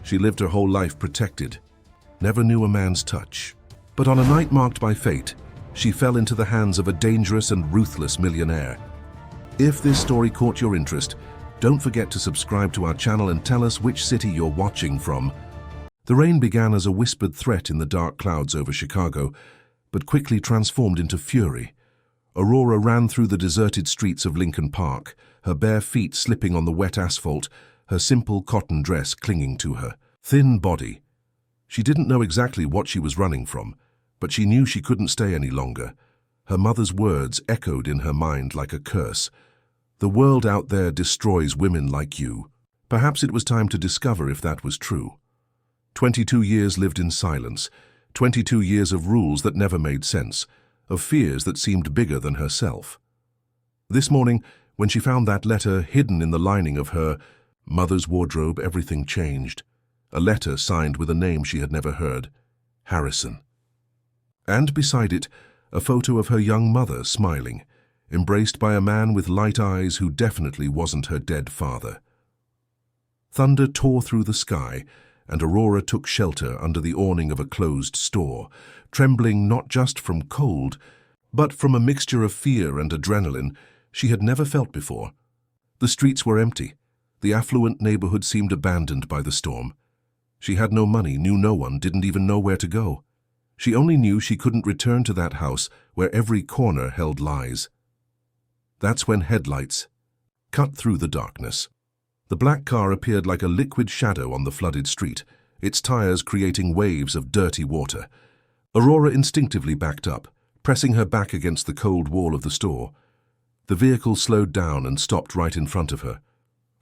She lived her whole life protected, never knew a man's touch. But on a night marked by fate, she fell into the hands of a dangerous and ruthless millionaire. If this story caught your interest, don't forget to subscribe to our channel and tell us which city you're watching from. The rain began as a whispered threat in the dark clouds over Chicago, but quickly transformed into fury. Aurora ran through the deserted streets of Lincoln Park, her bare feet slipping on the wet asphalt, her simple cotton dress clinging to her thin body. She didn't know exactly what she was running from, but she knew she couldn't stay any longer. Her mother's words echoed in her mind like a curse. The world out there destroys women like you. Perhaps it was time to discover if that was true. 22 years lived in silence, 22 years of rules that never made sense, of fears that seemed bigger than herself. This morning, when she found that letter hidden in the lining of her mother's wardrobe, everything changed. A letter signed with a name she had never heard, Harrison. And beside it, a photo of her young mother smiling, embraced by a man with light eyes who definitely wasn't her dead father. Thunder tore through the sky, and Aurora took shelter under the awning of a closed store, trembling not just from cold, but from a mixture of fear and adrenaline she had never felt before. The streets were empty. The affluent neighborhood seemed abandoned by the storm. She had no money, knew no one, didn't even know where to go. She only knew she couldn't return to that house where every corner held lies. That's when headlights cut through the darkness. The black car appeared like a liquid shadow on the flooded street, its tires creating waves of dirty water. Aurora instinctively backed up, pressing her back against the cold wall of the store. The vehicle slowed down and stopped right in front of her.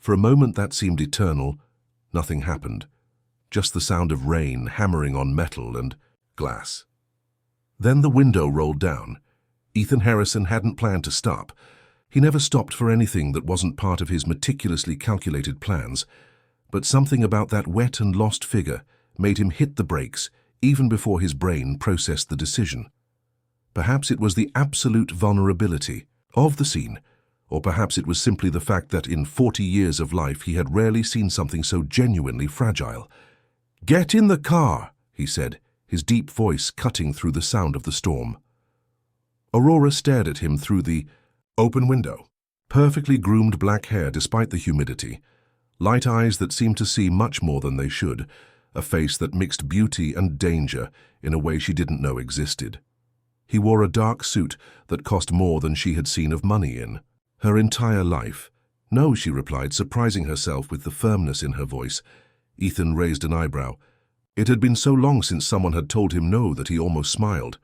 For a moment that seemed eternal. Nothing happened. Just the sound of rain hammering on metal and glass. Then the window rolled down. Ethan Harrison hadn't planned to stop. He never stopped for anything that wasn't part of his meticulously calculated plans, but something about that wet and lost figure made him hit the brakes even before his brain processed the decision. Perhaps it was the absolute vulnerability of the scene, or perhaps it was simply the fact that in 40 years of life he had rarely seen something so genuinely fragile. "Get in the car," he said, his deep voice cutting through the sound of the storm. Aurora stared at him through the open window. Perfectly groomed black hair despite the humidity, light eyes that seemed to see much more than they should, a face that mixed beauty and danger in a way she didn't know existed. He wore a dark suit that cost more than she had seen of money in her entire life. "No," she replied, surprising herself with the firmness in her voice. Ethan raised an eyebrow. It had been so long since someone had told him no that he almost smiled.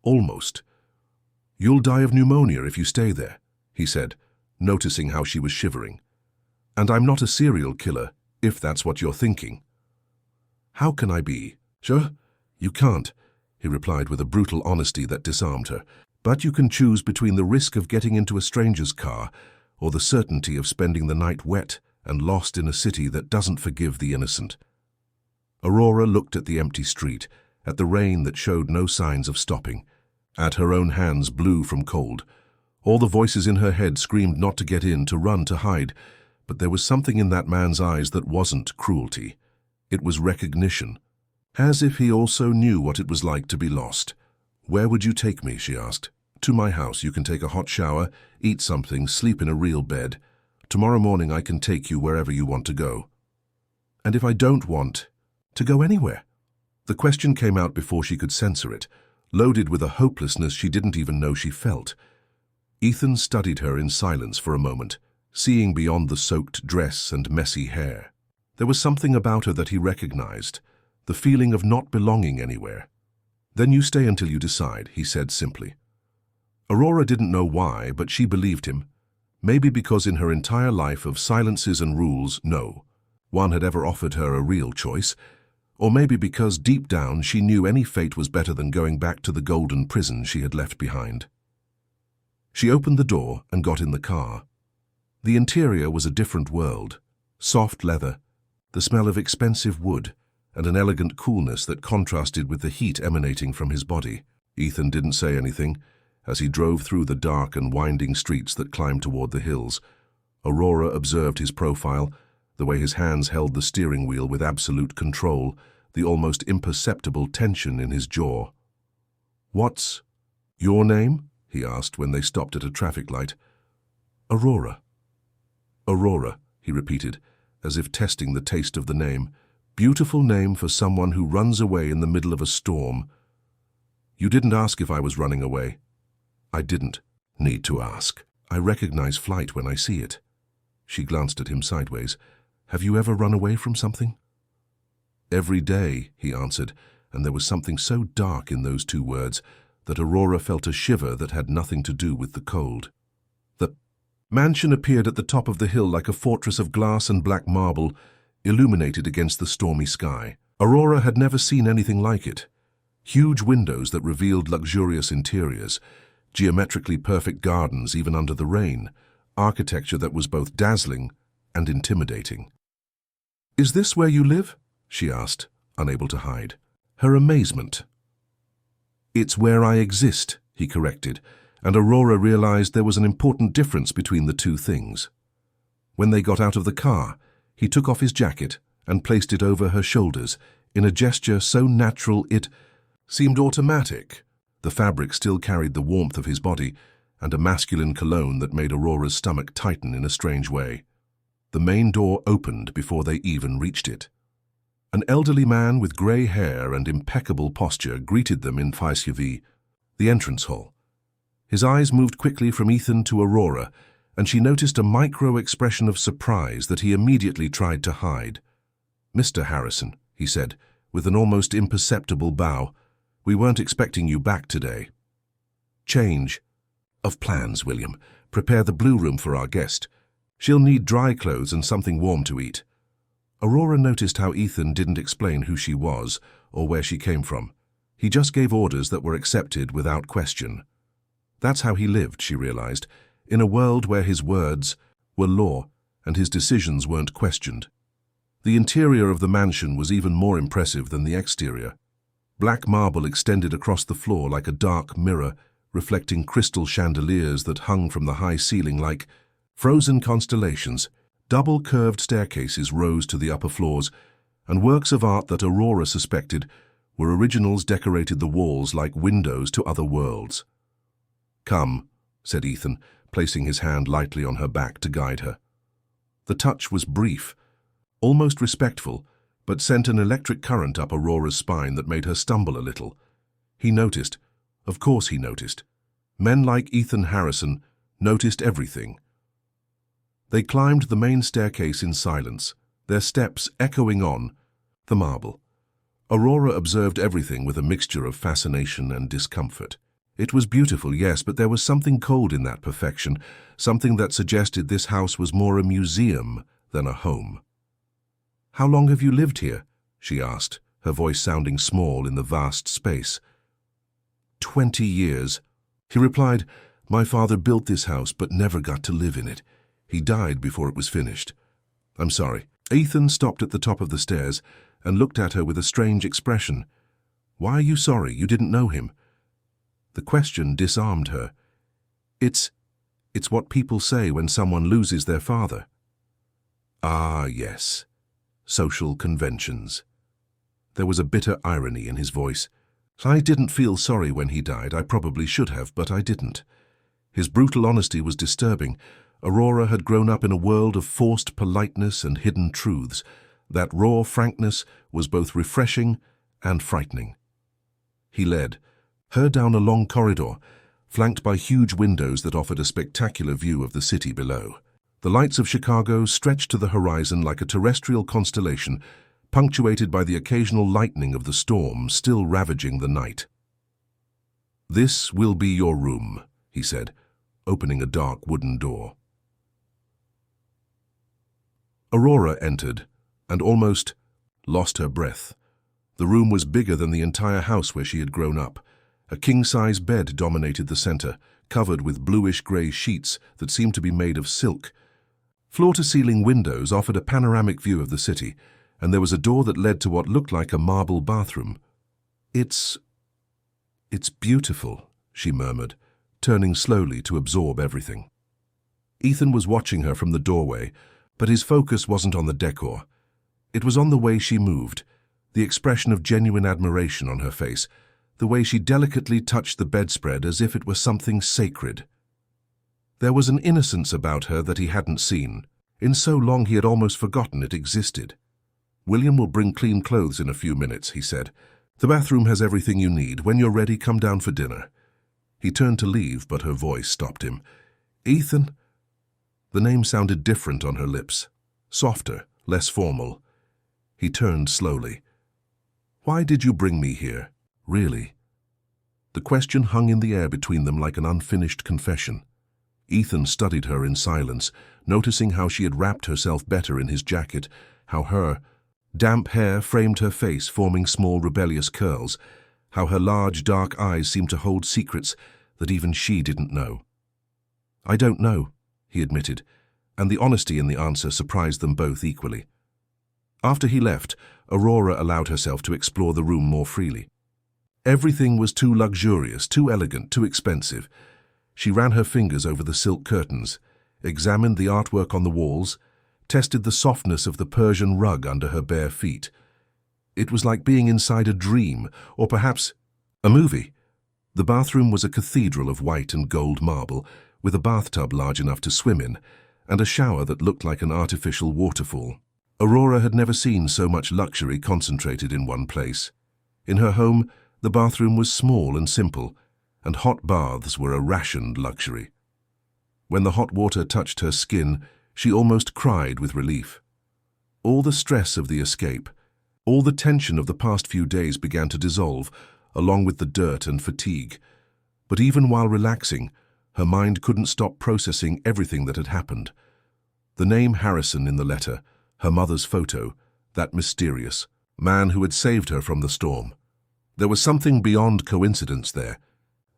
Almost. "You'll die of pneumonia if you stay there," he said, noticing how she was shivering. "And I'm not a serial killer, if that's what you're thinking." "How can I be?" "Sure, you can't," he replied with a brutal honesty that disarmed her. "But you can choose between the risk of getting into a stranger's car or the certainty of spending the night wet and lost in a city that doesn't forgive the innocent." Aurora looked at the empty street, at the rain that showed no signs of stopping, at her own hands blue from cold. All the voices in her head screamed not to get in, to run, to hide, but there was something in that man's eyes that wasn't cruelty. It was recognition, as if he also knew what it was like to be lost. "Where would you take me?" she asked. "To my house. You can take a hot shower, eat something, sleep in a real bed. Tomorrow morning I can take you wherever you want to go." "And if I don't want to go anywhere?" The question came out before she could censor it, loaded with a hopelessness she didn't even know she felt. Ethan studied her in silence for a moment, seeing beyond the soaked dress and messy hair. There was something about her that he recognized, the feeling of not belonging anywhere. "Then you stay until you decide," he said simply. Aurora didn't know why, but she believed him. Maybe because in her entire life of silences and rules, no one had ever offered her a real choice. Or maybe because deep down she knew any fate was better than going back to the golden prison she had left behind. She opened the door and got in the car. The interior was a different world. Soft leather, the smell of expensive wood, and an elegant coolness that contrasted with the heat emanating from his body. Ethan didn't say anything as he drove through the dark and winding streets that climbed toward the hills. Aurora observed his profile, the way his hands held the steering wheel with absolute control, the almost imperceptible tension in his jaw. "What's your name?" he asked when they stopped at a traffic light. "Aurora." "Aurora," he repeated, as if testing the taste of the name. "Beautiful name for someone who runs away in the middle of a storm." "You didn't ask if I was running away." "I didn't need to ask. I recognize flight when I see it." She glanced at him sideways. "Have you ever run away from something?" "Every day," he answered, and there was something so dark in those two words that Aurora felt a shiver that had nothing to do with the cold. The mansion appeared at the top of the hill like a fortress of glass and black marble, illuminated against the stormy sky. Aurora had never seen anything like it. Huge windows that revealed luxurious interiors, geometrically perfect gardens even under the rain, architecture that was both dazzling and intimidating. "Is this where you live?" she asked, unable to hide her amazement. "It's where I exist," he corrected, and Aurora realized there was an important difference between the two things. When they got out of the car, he took off his jacket and placed it over her shoulders in a gesture so natural it seemed automatic. The fabric still carried the warmth of his body and a masculine cologne that made Aurora's stomach tighten in a strange way. The main door opened before they even reached it. An elderly man with grey hair and impeccable posture greeted them in the entrance hall. His eyes moved quickly from Ethan to Aurora, and she noticed a micro-expression of surprise that he immediately tried to hide. "Mr. Harrison," he said, with an almost imperceptible bow, "we weren't expecting you back today." "Change of plans, William. Prepare the blue room for our guest. She'll need dry clothes and something warm to eat." Aurora noticed how Ethan didn't explain who she was or where she came from. He just gave orders that were accepted without question. That's how he lived, she realized, in a world where his words were law and his decisions weren't questioned. The interior of the mansion was even more impressive than the exterior. Black marble extended across the floor like a dark mirror, reflecting crystal chandeliers that hung from the high ceiling like frozen constellations. Double-curved staircases rose to the upper floors, and works of art that Aurora suspected were originals decorated the walls like windows to other worlds. "Come," said Ethan, placing his hand lightly on her back to guide her. The touch was brief, almost respectful, but sent an electric current up Aurora's spine that made her stumble a little. He noticed. Of course he noticed. Men like Ethan Harrison noticed everything. They climbed the main staircase in silence, their steps echoing on the marble. Aurora observed everything with a mixture of fascination and discomfort. It was beautiful, yes, but there was something cold in that perfection, something that suggested this house was more a museum than a home. "How long have you lived here?" she asked, her voice sounding small in the vast space. 20 years. He replied, "My father built this house but never got to live in it. He died before it was finished." "I'm sorry." Ethan stopped at the top of the stairs and looked at her with a strange expression. "Why are you sorry? You didn't know him." The question disarmed her. It's what people say when someone loses their father." "Ah, yes. Social conventions." There was a bitter irony in his voice. "I didn't feel sorry when he died. I probably should have, but I didn't." His brutal honesty was disturbing. Aurora had grown up in a world of forced politeness and hidden truths. That raw frankness was both refreshing and frightening. He led her down a long corridor, flanked by huge windows that offered a spectacular view of the city below. The lights of Chicago stretched to the horizon like a terrestrial constellation, punctuated by the occasional lightning of the storm still ravaging the night. "This will be your room," he said, opening a dark wooden door. Aurora entered and almost lost her breath. The room was bigger than the entire house where she had grown up. A king-size bed dominated the center, covered with bluish-gray sheets that seemed to be made of silk. Floor-to-ceiling windows offered a panoramic view of the city, and there was a door that led to what looked like a marble bathroom. It's beautiful," she murmured, turning slowly to absorb everything. Ethan was watching her from the doorway, But his focus wasn't on the decor. It was on the way she moved, the expression of genuine admiration on her face, the way she delicately touched the bedspread as if it were something sacred. There was an innocence about her that he hadn't seen. In so long he had almost forgotten it existed. "William will bring clean clothes in a few minutes," he said. "The bathroom has everything you need. When you're ready, come down for dinner." He turned to leave, but her voice stopped him. "Ethan?" The name sounded different on her lips, softer, less formal. He turned slowly. "Why did you bring me here, really?" The question hung in the air between them like an unfinished confession. Ethan studied her in silence, noticing how she had wrapped herself better in his jacket, how her damp hair framed her face, forming small rebellious curls, how her large dark eyes seemed to hold secrets that even she didn't know. "I don't know," he admitted, and the honesty in the answer surprised them both equally. After he left, Aurora allowed herself to explore the room more freely. Everything was too luxurious, too elegant, too expensive. She ran her fingers over the silk curtains, examined the artwork on the walls, tested the softness of the Persian rug under her bare feet. It was like being inside a dream, or perhaps a movie. The bathroom was a cathedral of white and gold marble, with a bathtub large enough to swim in, and a shower that looked like an artificial waterfall. Aurora had never seen so much luxury concentrated in one place. In her home, the bathroom was small and simple, and hot baths were a rationed luxury. When the hot water touched her skin, she almost cried with relief. All the stress of the escape, all the tension of the past few days began to dissolve, along with the dirt and fatigue. But even while relaxing, her mind couldn't stop processing everything that had happened. The name Harrison in the letter, her mother's photo, that mysterious man who had saved her from the storm. There was something beyond coincidence there.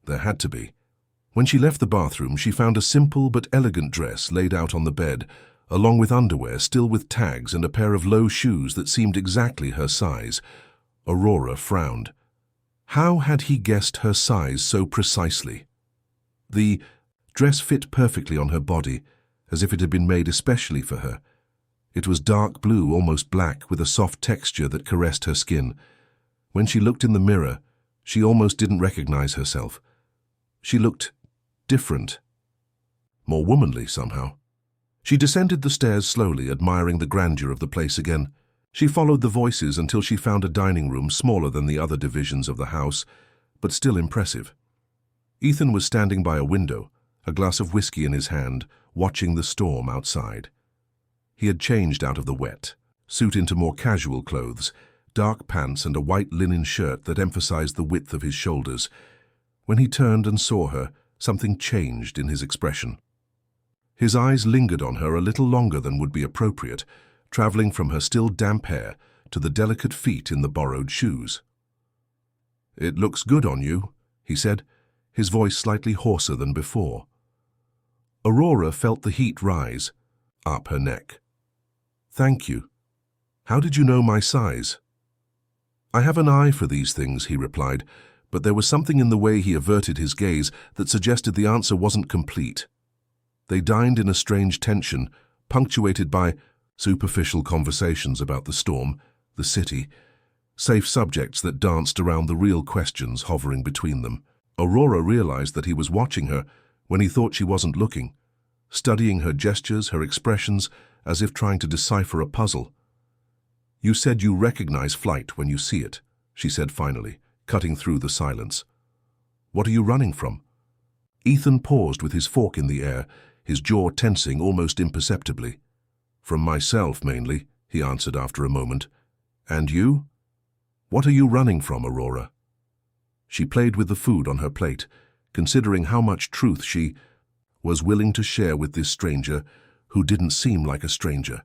There had to be. When she left the bathroom, she found a simple but elegant dress laid out on the bed, along with underwear still with tags and a pair of low shoes that seemed exactly her size. Aurora frowned. How had he guessed her size so precisely? The dress fit perfectly on her body, as if it had been made especially for her. It was dark blue, almost black, with a soft texture that caressed her skin. When she looked in the mirror, she almost didn't recognize herself. She looked different, more womanly somehow. She descended the stairs slowly, admiring the grandeur of the place again. She followed the voices until she found a dining room smaller than the other divisions of the house, but still impressive. Ethan was standing by a window, a glass of whiskey in his hand, watching the storm outside. He had changed out of the wet suit into more casual clothes, dark pants and a white linen shirt that emphasized the width of his shoulders. When he turned and saw her, something changed in his expression. His eyes lingered on her a little longer than would be appropriate, traveling from her still damp hair to the delicate feet in the borrowed shoes. "It looks good on you," he said, his voice slightly hoarser than before. Aurora felt the heat rise up her neck. "Thank you. How did you know my size?" "I have an eye for these things," he replied, but there was something in the way he averted his gaze that suggested the answer wasn't complete. They dined in a strange tension, punctuated by superficial conversations about the storm, the city, safe subjects that danced around the real questions hovering between them. Aurora realized that he was watching her when he thought she wasn't looking, studying her gestures, her expressions, as if trying to decipher a puzzle. "You said you recognize flight when you see it," she said finally, cutting through the silence. "What are you running from?" Ethan paused with his fork in the air, his jaw tensing almost imperceptibly. "From myself, mainly," he answered after a moment. "And you? What are you running from, Aurora?" She played with the food on her plate, considering how much truth she was willing to share with this stranger who didn't seem like a stranger.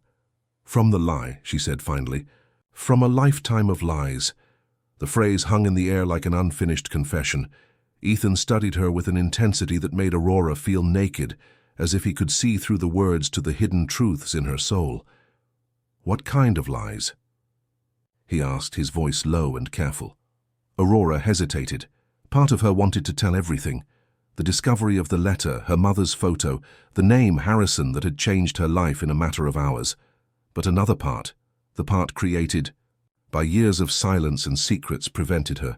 "From the lie," she said finally. "From a lifetime of lies." The phrase hung in the air like an unfinished confession. Ethan studied her with an intensity that made Aurora feel naked, as if he could see through the words to the hidden truths in her soul. "What kind of lies?" he asked, his voice low and careful. Aurora hesitated. Part of her wanted to tell everything, The discovery of the letter, her mother's photo, the name Harrison that had changed her life in a matter of hours. But another part, the part created by years of silence and secrets, prevented her.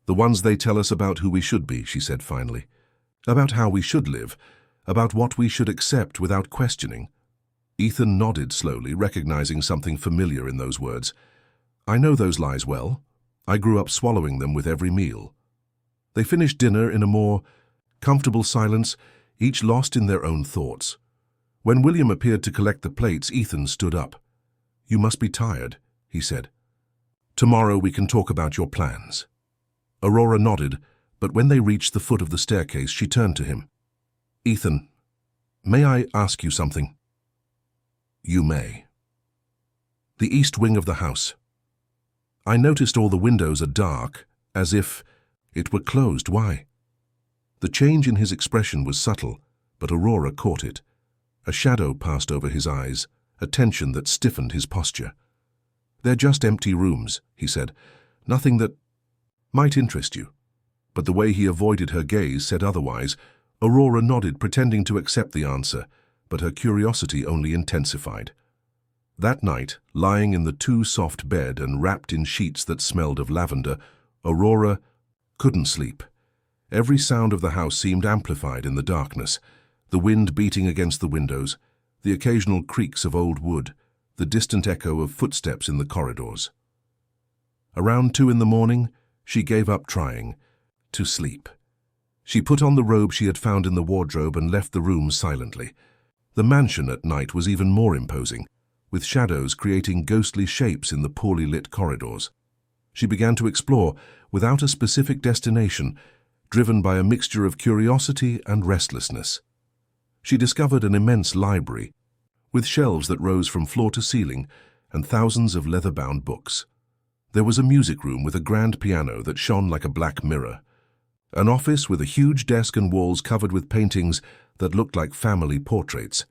The ones they tell us about who we should be, she said finally. About how we should live, about what we should accept without questioning. Ethan nodded slowly, recognizing something familiar in those words. I know those lies well. I grew up swallowing them with every meal. They finished dinner in a more comfortable silence, each lost in their own thoughts. When William appeared to collect the plates, Ethan stood up. You must be tired, he said. Tomorrow we can talk about your plans. Aurora nodded, but when they reached the foot of the staircase, she turned to him. Ethan, may I ask you something? You may. The east wing of the house. I noticed all the windows are dark, as if it were closed. Why? The change in his expression was subtle, but Aurora caught it. A shadow passed over his eyes, a tension that stiffened his posture. They're just empty rooms, he said. Nothing that might interest you. But the way he avoided her gaze said otherwise. Aurora nodded, pretending to accept the answer, but her curiosity only intensified. That night, lying in the too-soft bed and wrapped in sheets that smelled of lavender, Aurora couldn't sleep. Every sound of the house seemed amplified in the darkness, the wind beating against the windows, the occasional creaks of old wood, the distant echo of footsteps in the corridors. Around 2 in the morning, she gave up trying to sleep. She put on the robe she had found in the wardrobe and left the room silently. The mansion at night was even more imposing, with shadows creating ghostly shapes in the poorly lit corridors. She began to explore without a specific destination, driven by a mixture of curiosity and restlessness. She discovered an immense library, with shelves that rose from floor to ceiling and thousands of leather-bound books. There was a music room with a grand piano that shone like a black mirror, an office with a huge desk and walls covered with paintings that looked like family portraits.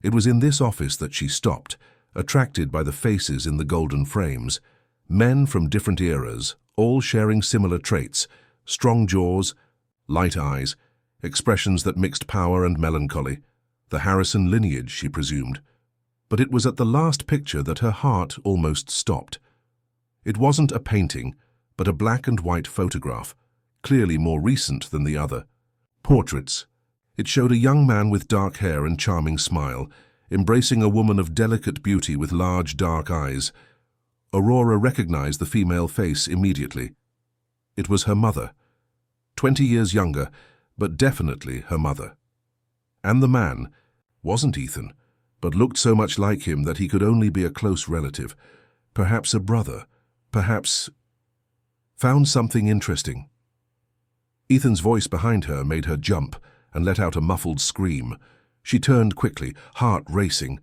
It was in this office that she stopped, attracted by the faces in the golden frames, men from different eras, all sharing similar traits, strong jaws, light eyes, expressions that mixed power and melancholy. The Harrison lineage, she presumed. But it was at the last picture that her heart almost stopped. It wasn't a painting, but a black and white photograph, clearly more recent than the other. Portraits. It showed a young man with dark hair and charming smile, embracing a woman of delicate beauty with large dark eyes. Aurora recognized the female face immediately. It was her mother, 20 years younger, but definitely her mother. And the man wasn't Ethan, but looked so much like him that he could only be a close relative, perhaps a brother, perhaps found something interesting. Ethan's voice behind her made her jump and let out a muffled scream. She turned quickly, heart racing,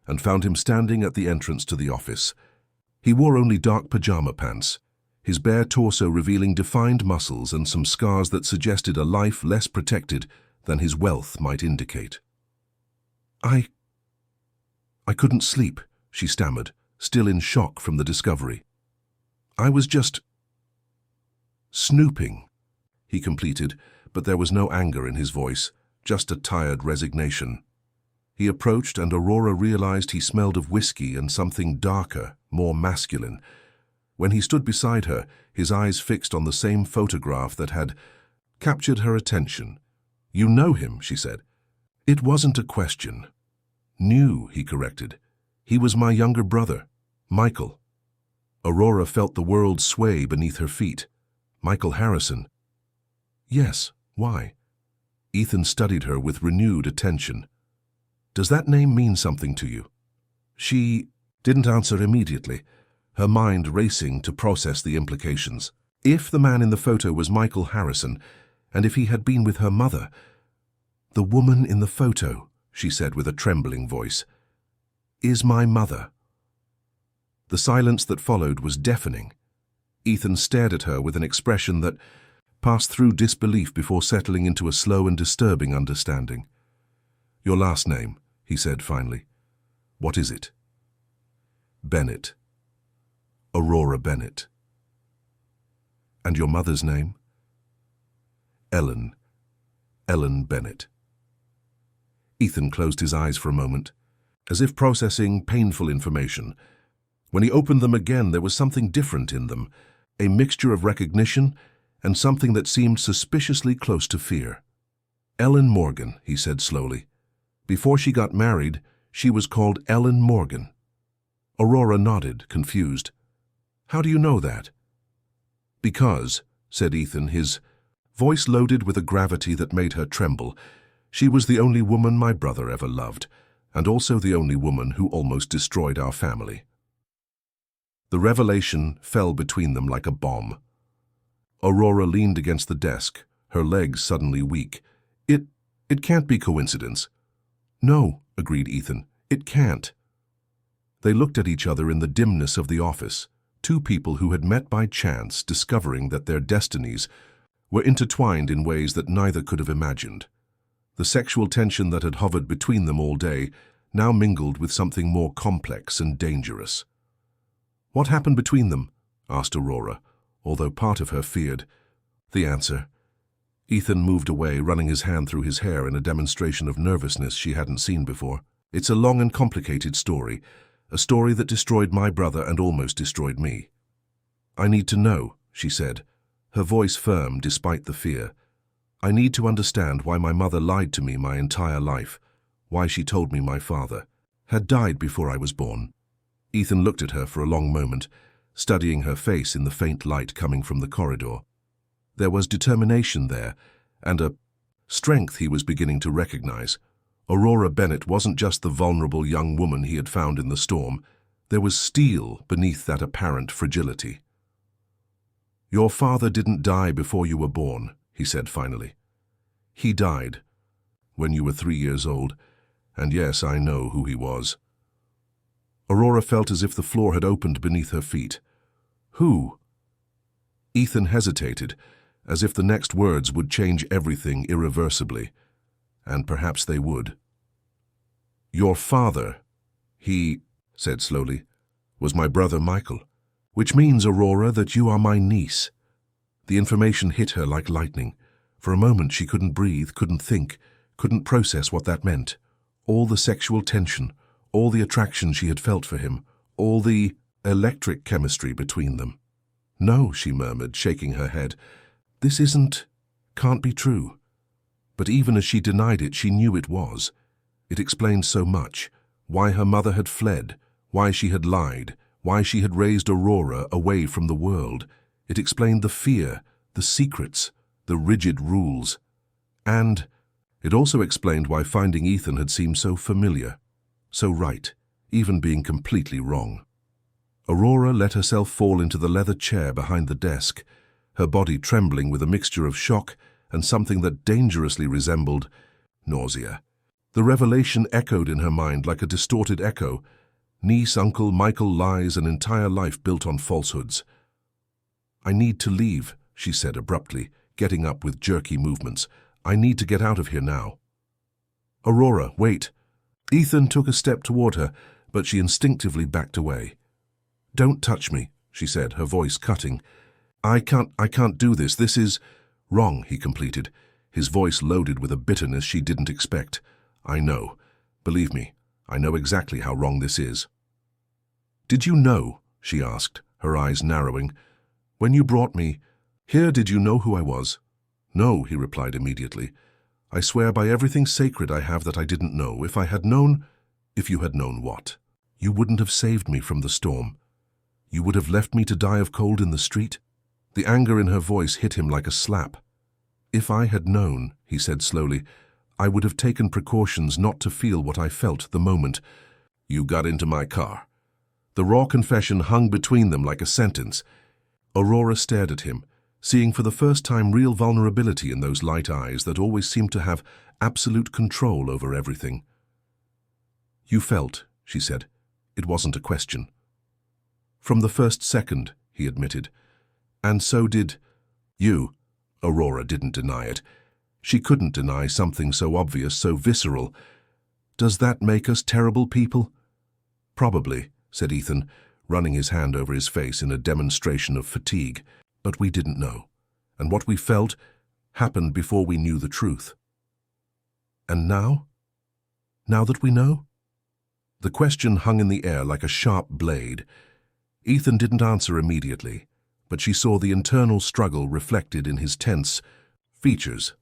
and found him standing at the entrance to the office. He wore only dark pajama pants, his bare torso revealing defined muscles and some scars that suggested a life less protected than his wealth might indicate. I couldn't sleep, she stammered, still in shock from the discovery. I was just snooping, he completed, but there was no anger in his voice, just a tired resignation. He approached, and Aurora realized he smelled of whiskey and something darker, more masculine. When he stood beside her, his eyes fixed on the same photograph that had captured her attention. You know him, she said. It wasn't a question. Knew, he corrected. He was my younger brother, Michael. Aurora felt the world sway beneath her feet. Michael Harrison. Yes, why? Ethan studied her with renewed attention. Does that name mean something to you? She didn't answer immediately, her mind racing to process the implications. If the man in the photo was Michael Harrison, and if he had been with her mother, the woman in the photo, she said with a trembling voice, is my mother. The silence that followed was deafening. Ethan stared at her with an expression that passed through disbelief before settling into a slow and disturbing understanding. Your last name, he said finally. What is it? Bennett. Aurora Bennett. And your mother's name? Ellen. Ellen Bennett. Ethan closed his eyes for a moment, as if processing painful information. When he opened them again, there was something different in them, a mixture of recognition and something that seemed suspiciously close to fear. Ellen Morgan, he said slowly. Before she got married, she was called Ellen Morgan. Aurora nodded, confused. How do you know that? Because, said Ethan, his voice loaded with a gravity that made her tremble, she was the only woman my brother ever loved, and also the only woman who almost destroyed our family. The revelation fell between them like a bomb. Aurora leaned against the desk, her legs suddenly weak. It can't be coincidence. No, agreed Ethan, it can't. They looked at each other in the dimness of the office, two people who had met by chance, discovering that their destinies were intertwined in ways that neither could have imagined. The sexual tension that had hovered between them all day now mingled with something more complex and dangerous. What happened between them? Asked Aurora, although part of her feared the answer. Ethan moved away, running his hand through his hair in a demonstration of nervousness she hadn't seen before. It's a long and complicated story, a story that destroyed my brother and almost destroyed me. I need to know, she said, her voice firm despite the fear. I need to understand why my mother lied to me my entire life, why she told me my father had died before I was born. Ethan looked at her for a long moment, studying her face in the faint light coming from the corridor. There was determination there, and a strength he was beginning to recognize. Aurora Bennett wasn't just the vulnerable young woman he had found in the storm. There was steel beneath that apparent fragility. Your father didn't die before you were born, he said finally. He died when you were 3 years old, and yes, I know who he was. Aurora felt as if the floor had opened beneath her feet. Who? Ethan hesitated, as if the next words would change everything irreversibly, and perhaps they would. Your father, he said slowly, was my brother Michael, which means, Aurora, that you are my niece. The information hit her like lightning. For a moment she couldn't breathe, couldn't think, couldn't process what that meant. All the sexual tension, all the attraction she had felt for him, all the electric chemistry between them. No, she murmured, shaking her head. This can't be true. But even as she denied it, she knew it was. It explained so much, why her mother had fled, why she had lied, why she had raised Aurora away from the world. It explained the fear, the secrets, the rigid rules. And it also explained why finding Ethan had seemed so familiar, so right, even being completely wrong. Aurora let herself fall into the leather chair behind the desk, her body trembling with a mixture of shock and something that dangerously resembled nausea. The revelation echoed in her mind like a distorted echo. Niece, uncle, Michael lies, an entire life built on falsehoods. I need to leave, she said abruptly, getting up with jerky movements. I need to get out of here now. Aurora, wait. Ethan took a step toward her, but she instinctively backed away. Don't touch me, she said, her voice cutting. I can't do this. This is wrong, he completed, his voice loaded with a bitterness she didn't expect. I know. Believe me, I know exactly how wrong this is. Did you know, she asked, her eyes narrowing, when you brought me here, did you know who I was? No, he replied immediately. I swear by everything sacred I have that I didn't know. If you had known what? You wouldn't have saved me from the storm. You would have left me to die of cold in the street? The anger in her voice hit him like a slap. If I had known, he said slowly, I would have taken precautions not to feel what I felt the moment you got into my car. The raw confession hung between them like a sentence. Aurora stared at him, seeing for the first time real vulnerability in those light eyes that always seemed to have absolute control over everything. You felt, she said. It wasn't a question. From the first second, he admitted. And so did you. Aurora didn't deny it. She couldn't deny something so obvious, so visceral. Does that make us terrible people? Probably, said Ethan, running his hand over his face in a demonstration of fatigue. But we didn't know. And what we felt happened before we knew the truth. And now? Now that we know? The question hung in the air like a sharp blade. Ethan didn't answer immediately, but she saw the internal struggle reflected in his tense features.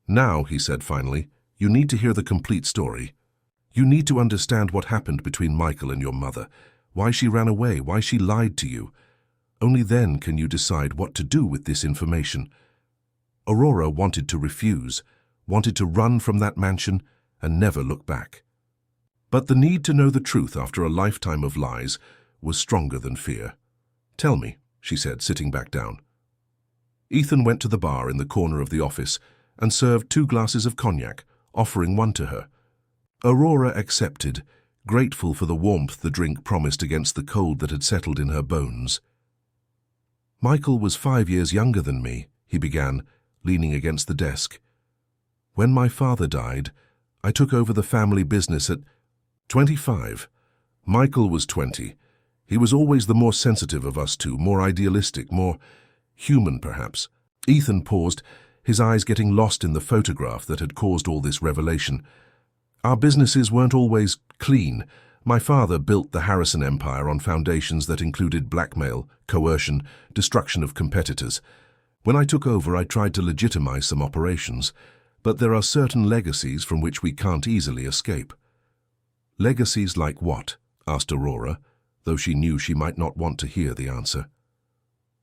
Now, he said finally, you need to hear the complete story. You need to understand what happened between Michael and your mother, why she ran away, why she lied to you. Only then can you decide what to do with this information. Aurora wanted to refuse, wanted to run from that mansion and never look back. But the need to know the truth after a lifetime of lies was stronger than fear. Tell me, she said, sitting back down. Ethan went to the bar in the corner of the office and served 2 glasses of cognac, offering one to her. Aurora accepted, grateful for the warmth the drink promised against the cold that had settled in her bones. Michael was 5 years younger than me, he began, leaning against the desk. When my father died, I took over the family business at 25. Michael was 20. He was always the more sensitive of us two, more idealistic, more human perhaps. Ethan paused, his eyes getting lost in the photograph that had caused all this revelation. Our businesses weren't always clean. My father built the Harrison empire on foundations that included blackmail, coercion, destruction of competitors. When I took over, I tried to legitimize some operations, but there are certain legacies from which we can't easily escape. Legacies like what? Asked Aurora, though she knew she might not want to hear the answer.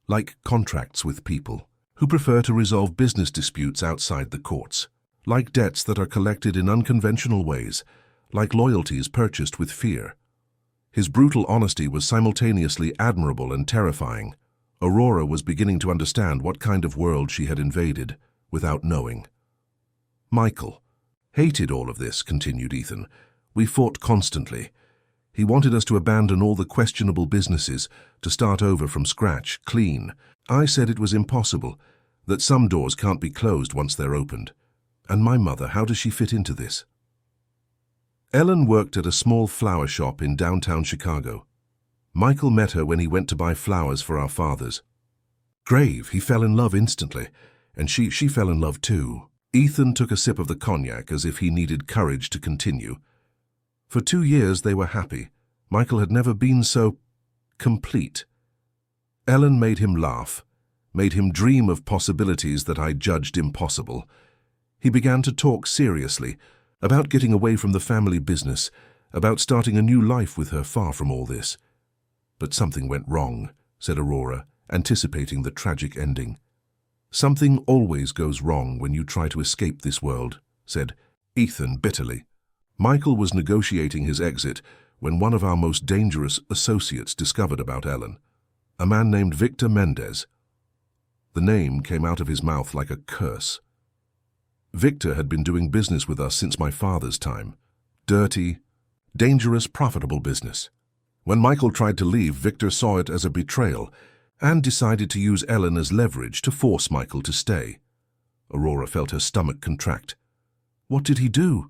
Like contracts with people who prefer to resolve business disputes outside the courts. Like debts that are collected in unconventional ways, like loyalties purchased with fear. His brutal honesty was simultaneously admirable and terrifying. Aurora was beginning to understand what kind of world she had invaded, without knowing. Michael hated all of this, continued Ethan. We fought constantly. He wanted us to abandon all the questionable businesses, to start over from scratch, clean. I said it was impossible, that some doors can't be closed once they're opened. And my mother, how does she fit into this? Ellen worked at a small flower shop in downtown Chicago. Michael met her when he went to buy flowers for our fathers. Grave, he fell in love instantly, and she fell in love too. Ethan took a sip of the cognac as if he needed courage to continue. For 2 years they were happy. Michael had never been so complete. Ellen made him laugh, made him dream of possibilities that I judged impossible. He began to talk seriously, about getting away from the family business, about starting a new life with her far from all this. But something went wrong, said Aurora, anticipating the tragic ending. Something always goes wrong when you try to escape this world, said Ethan bitterly. Michael was negotiating his exit when one of our most dangerous associates discovered about Ellen, a man named Victor Mendez. The name came out of his mouth like a curse. Victor had been doing business with us since my father's time. Dirty, dangerous, profitable business. When Michael tried to leave, Victor saw it as a betrayal and decided to use Ellen as leverage to force Michael to stay. Aurora felt her stomach contract. What did he do?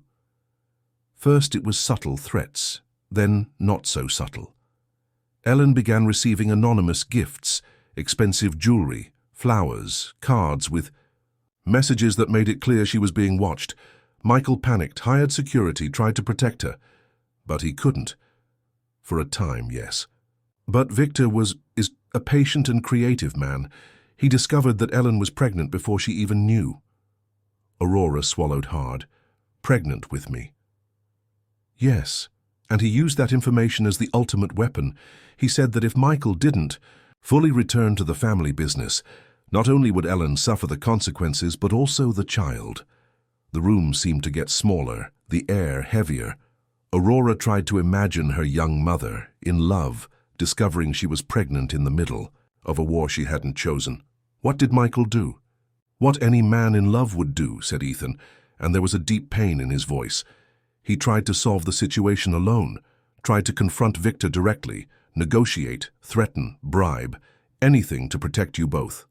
First it was subtle threats, then not so subtle. Ellen began receiving anonymous gifts, expensive jewelry, flowers, cards with messages that made it clear she was being watched. Michael panicked, hired security, tried to protect her. But he couldn't. For a time, yes. But Victor is a patient and creative man. He discovered that Ellen was pregnant before she even knew. Aurora swallowed hard. Pregnant with me. Yes, and he used that information as the ultimate weapon. He said that if Michael didn't fully return to the family business, not only would Ellen suffer the consequences, but also the child. The room seemed to get smaller, the air heavier. Aurora tried to imagine her young mother, in love, discovering she was pregnant in the middle of a war she hadn't chosen. What did Michael do? What any man in love would do, said Ethan, and there was a deep pain in his voice. He tried to solve the situation alone, tried to confront Victor directly, negotiate, threaten, bribe, anything to protect you both.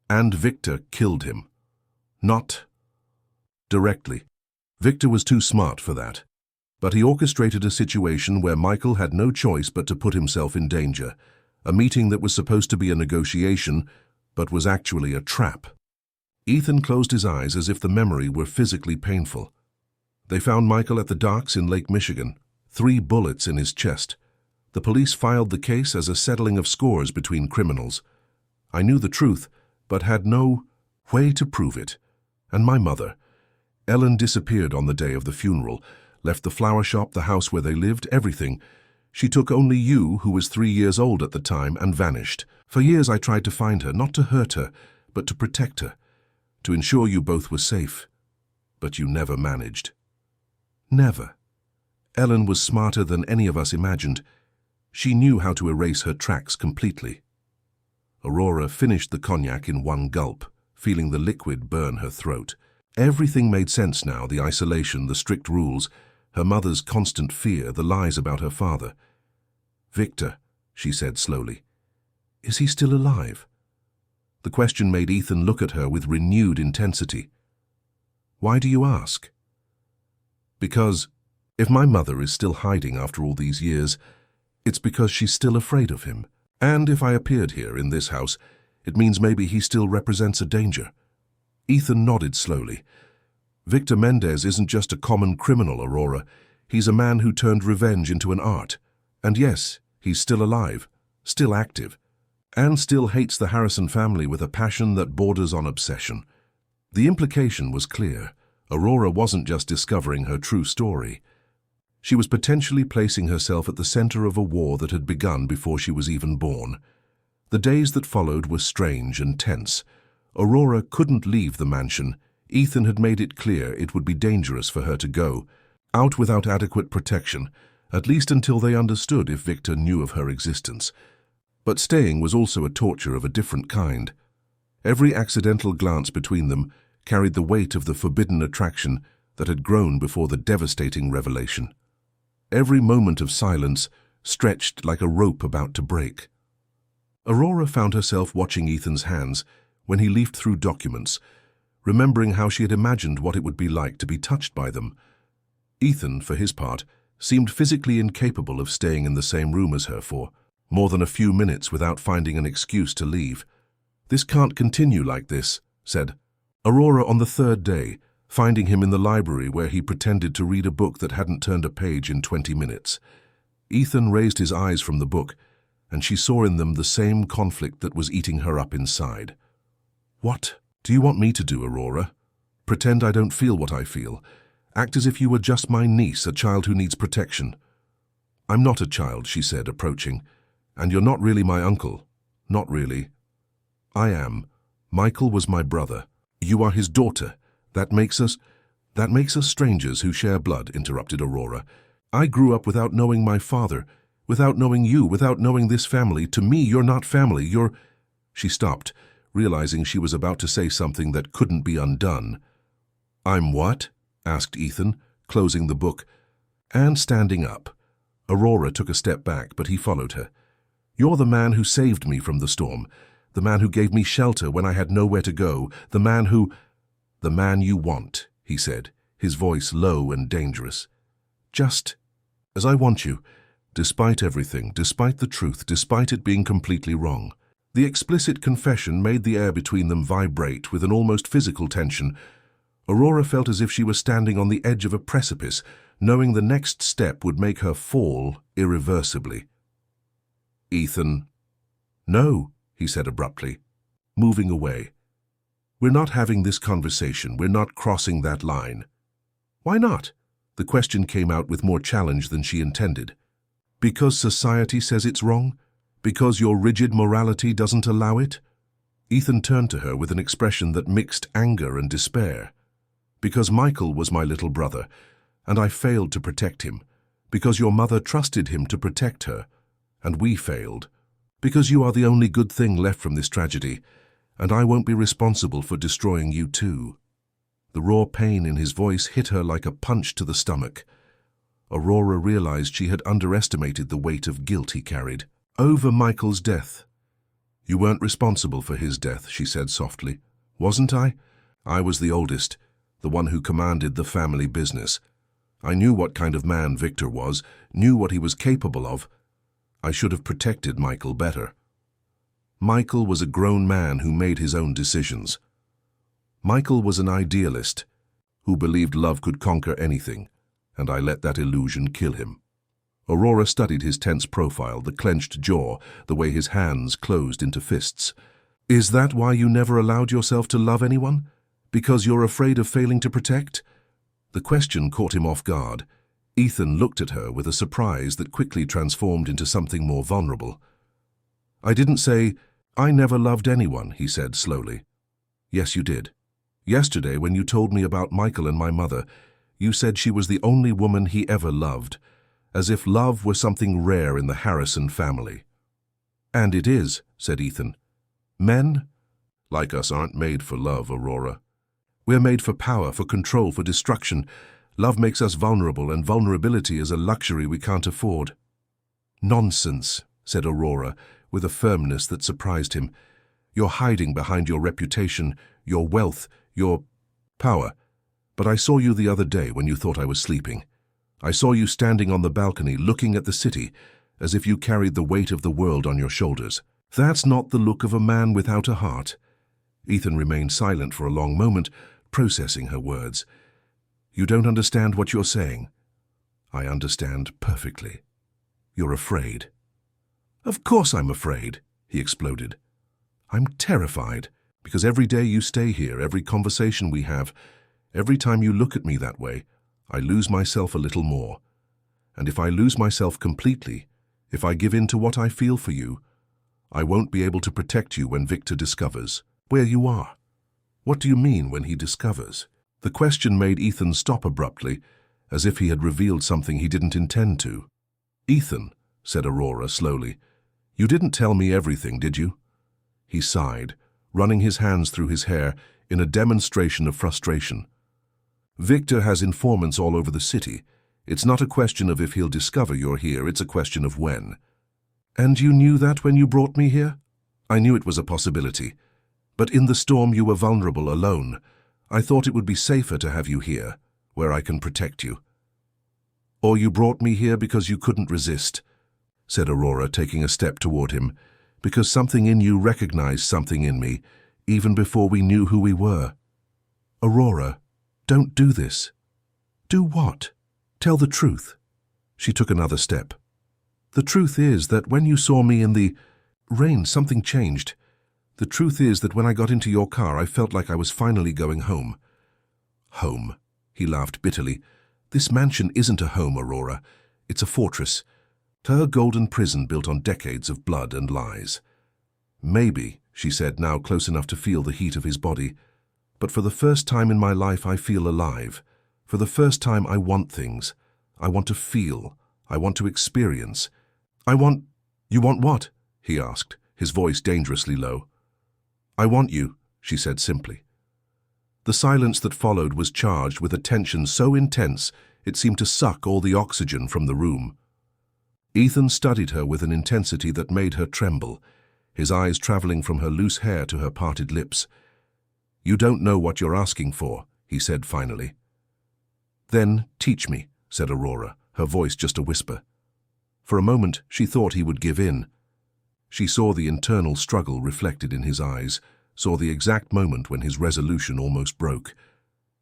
And Victor killed him. Not directly. Victor was too smart for that. But he orchestrated a situation where Michael had no choice but to put himself in danger, a meeting that was supposed to be a negotiation, but was actually a trap. Ethan closed his eyes as if the memory were physically painful. They found Michael at the docks in Lake Michigan, 3 bullets in his chest. The police filed the case as a settling of scores between criminals. I knew the truth, but had no way to prove it. And my mother, Ellen, disappeared on the day of the funeral, left the flower shop, the house where they lived, everything. She took only you, who was 3 years old at the time, and vanished. For years I tried to find her, not to hurt her, but to protect her, to ensure you both were safe. But you never managed. Never. Ellen was smarter than any of us imagined. She knew how to erase her tracks completely. Aurora finished the cognac in one gulp, feeling the liquid burn her throat. Everything made sense now, the isolation, the strict rules, her mother's constant fear, the lies about her father. "Victor," she said slowly. "Is he still alive?" The question made Ethan look at her with renewed intensity. "Why do you ask?" "Because if my mother is still hiding after all these years, it's because she's still afraid of him. And if I appeared here in this house, it means maybe he still represents a danger." Ethan nodded slowly. "Victor Mendez isn't just a common criminal, Aurora. He's a man who turned revenge into an art. And yes, he's still alive, still active, and still hates the Harrison family with a passion that borders on obsession." The implication was clear. Aurora wasn't just discovering her true story. She was potentially placing herself at the center of a war that had begun before she was even born. The days that followed were strange and tense. Aurora couldn't leave the mansion. Ethan had made it clear it would be dangerous for her to go, out without adequate protection, at least until they understood if Victor knew of her existence. But staying was also a torture of a different kind. Every accidental glance between them carried the weight of the forbidden attraction that had grown before the devastating revelation. Every moment of silence stretched like a rope about to break. Aurora found herself watching Ethan's hands when he leafed through documents, remembering how she had imagined what it would be like to be touched by them. Ethan, for his part, seemed physically incapable of staying in the same room as her for more than a few minutes without finding an excuse to leave. "This can't continue like this," said Aurora on the 3rd day, finding him in the library where he pretended to read a book that hadn't turned a page in 20 minutes. Ethan raised his eyes from the book, and she saw in them the same conflict that was eating her up inside. "What do you want me to do, Aurora? Pretend I don't feel what I feel? Act as if you were just my niece, a child who needs protection?" "I'm not a child," she said, approaching. "And you're not really my uncle. Not really." "I am. Michael was my brother. You are his daughter. That makes us strangers who share blood," interrupted Aurora. "I grew up without knowing my father, without knowing you, without knowing this family. To me, you're not family, you're—" She stopped, realizing she was about to say something that couldn't be undone. "I'm what?" asked Ethan, closing the book and standing up. Aurora took a step back, but he followed her. "You're the man who saved me from the storm, the man who gave me shelter when I had nowhere to go, the man who—" "The man you want," he said, his voice low and dangerous. "Just as I want you, despite everything, despite the truth, despite it being completely wrong." The explicit confession made the air between them vibrate with an almost physical tension. Aurora felt as if she was standing on the edge of a precipice, knowing the next step would make her fall irreversibly. "Ethan." "No," he said abruptly, moving away. "We're not having this conversation. We're not crossing that line." "Why not?" The question came out with more challenge than she intended. "Because society says it's wrong? Because your rigid morality doesn't allow it?" Ethan turned to her with an expression that mixed anger and despair. "Because Michael was my little brother, and I failed to protect him. Because your mother trusted him to protect her, and we failed. Because you are the only good thing left from this tragedy, and I won't be responsible for destroying you too." The raw pain in his voice hit her like a punch to the stomach. Aurora realized she had underestimated the weight of guilt he carried. "Over Michael's death." "You weren't responsible for his death," she said softly. "Wasn't I? I was the oldest, the one who commanded the family business. I knew what kind of man Victor was, knew what he was capable of. I should have protected Michael better." Michael was a grown man who made his own decisions. Michael was an idealist, who believed love could conquer anything, and I let that illusion kill him. Aurora studied his tense profile, the clenched jaw, the way his hands closed into fists. Is that why you never allowed yourself to love anyone? Because you're afraid of failing to protect? The question caught him off guard. Ethan looked at her with a surprise that quickly transformed into something more vulnerable. I didn't say, I never loved anyone, he said slowly. Yes, you did. Yesterday, when you told me about Michael and my mother, you said she was the only woman he ever loved, as if love were something rare in the Harrison family. And it is, said Ethan. Men, like us, aren't made for love, Aurora. We're made for power, for control, for destruction. Love makes us vulnerable, and vulnerability is a luxury we can't afford. Nonsense, said Aurora, with a firmness that surprised him. You're hiding behind your reputation, your wealth, your power. But I saw you the other day when you thought I was sleeping. I saw you standing on the balcony looking at the city, as if you carried the weight of the world on your shoulders. That's not the look of a man without a heart. Ethan remained silent for a long moment, processing her words. You don't understand what you're saying. I understand perfectly. You're afraid. Of course I'm afraid, he exploded. I'm terrified, because every day you stay here, every conversation we have, every time you look at me that way, I lose myself a little more. And if I lose myself completely, if I give in to what I feel for you, I won't be able to protect you when Victor discovers where you are. What do you mean when he discovers? The question made Ethan stop abruptly, as if he had revealed something he didn't intend to. Ethan, said Aurora slowly, you didn't tell me everything, did you? He sighed, running his hands through his hair in a demonstration of frustration. Victor has informants all over the city. It's not a question of if he'll discover you're here, it's a question of when. And you knew that when you brought me here? I knew it was a possibility. But in the storm you were vulnerable, alone. I thought it would be safer to have you here, where I can protect you. Or you brought me here because you couldn't resist, said Aurora, taking a step toward him, because something in you recognized something in me, even before we knew who we were. Aurora, don't do this. Do what? Tell the truth. She took another step. The truth is that when you saw me in the rain, something changed. The truth is that when I got into your car, I felt like I was finally going home. Home, he laughed bitterly. This mansion isn't a home, Aurora. It's a fortress. Her golden prison built on decades of blood and lies. Maybe, she said, now close enough to feel the heat of his body. But for the first time in my life, I feel alive. For the first time, I want things. I want to feel. I want to experience. You want what? He asked, his voice dangerously low. I want you, she said simply. The silence that followed was charged with a tension so intense it seemed to suck all the oxygen from the room. Ethan studied her with an intensity that made her tremble, his eyes traveling from her loose hair to her parted lips. You don't know what you're asking for, he said finally. Then teach me, said Aurora, her voice just a whisper. For a moment she thought he would give in. She saw the internal struggle reflected in his eyes, saw the exact moment when his resolution almost broke.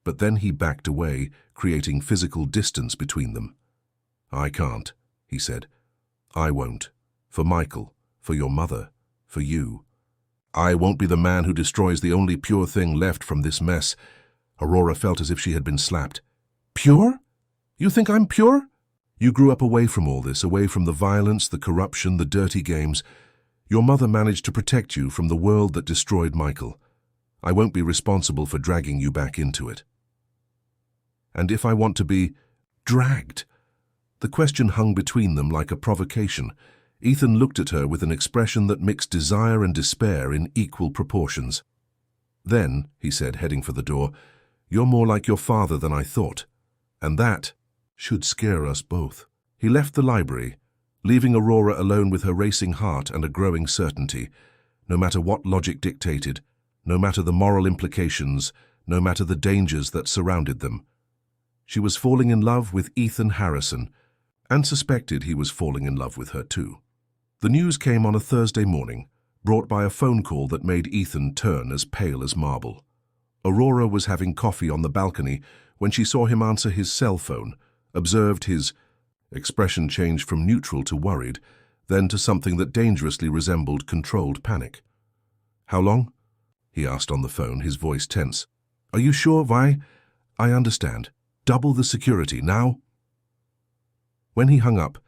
But then he backed away, creating physical distance between them. I can't, he said. I won't. For Michael, for your mother, for you. I won't be the man who destroys the only pure thing left from this mess. Aurora felt as if she had been slapped. Pure? You think I'm pure? You grew up away from all this, away from the violence, the corruption, the dirty games. Your mother managed to protect you from the world that destroyed Michael. I won't be responsible for dragging you back into it. And if I want to be dragged? The question hung between them like a provocation. Ethan looked at her with an expression that mixed desire and despair in equal proportions. Then, he said, heading for the door, you're more like your father than I thought. And that should scare us both. He left the library, leaving Aurora alone with her racing heart and a growing certainty. No matter what logic dictated, no matter the moral implications, no matter the dangers that surrounded them, she was falling in love with Ethan Harrison, and suspected he was falling in love with her too. The news came on a Thursday morning, brought by a phone call that made Ethan turn as pale as marble. Aurora was having coffee on the balcony when she saw him answer his cell phone, observed his expression change from neutral to worried, then to something that dangerously resembled controlled panic. "How long?" he asked on the phone, his voice tense. "Are you sure, Vi? I understand. Double the security, now?" When he hung up,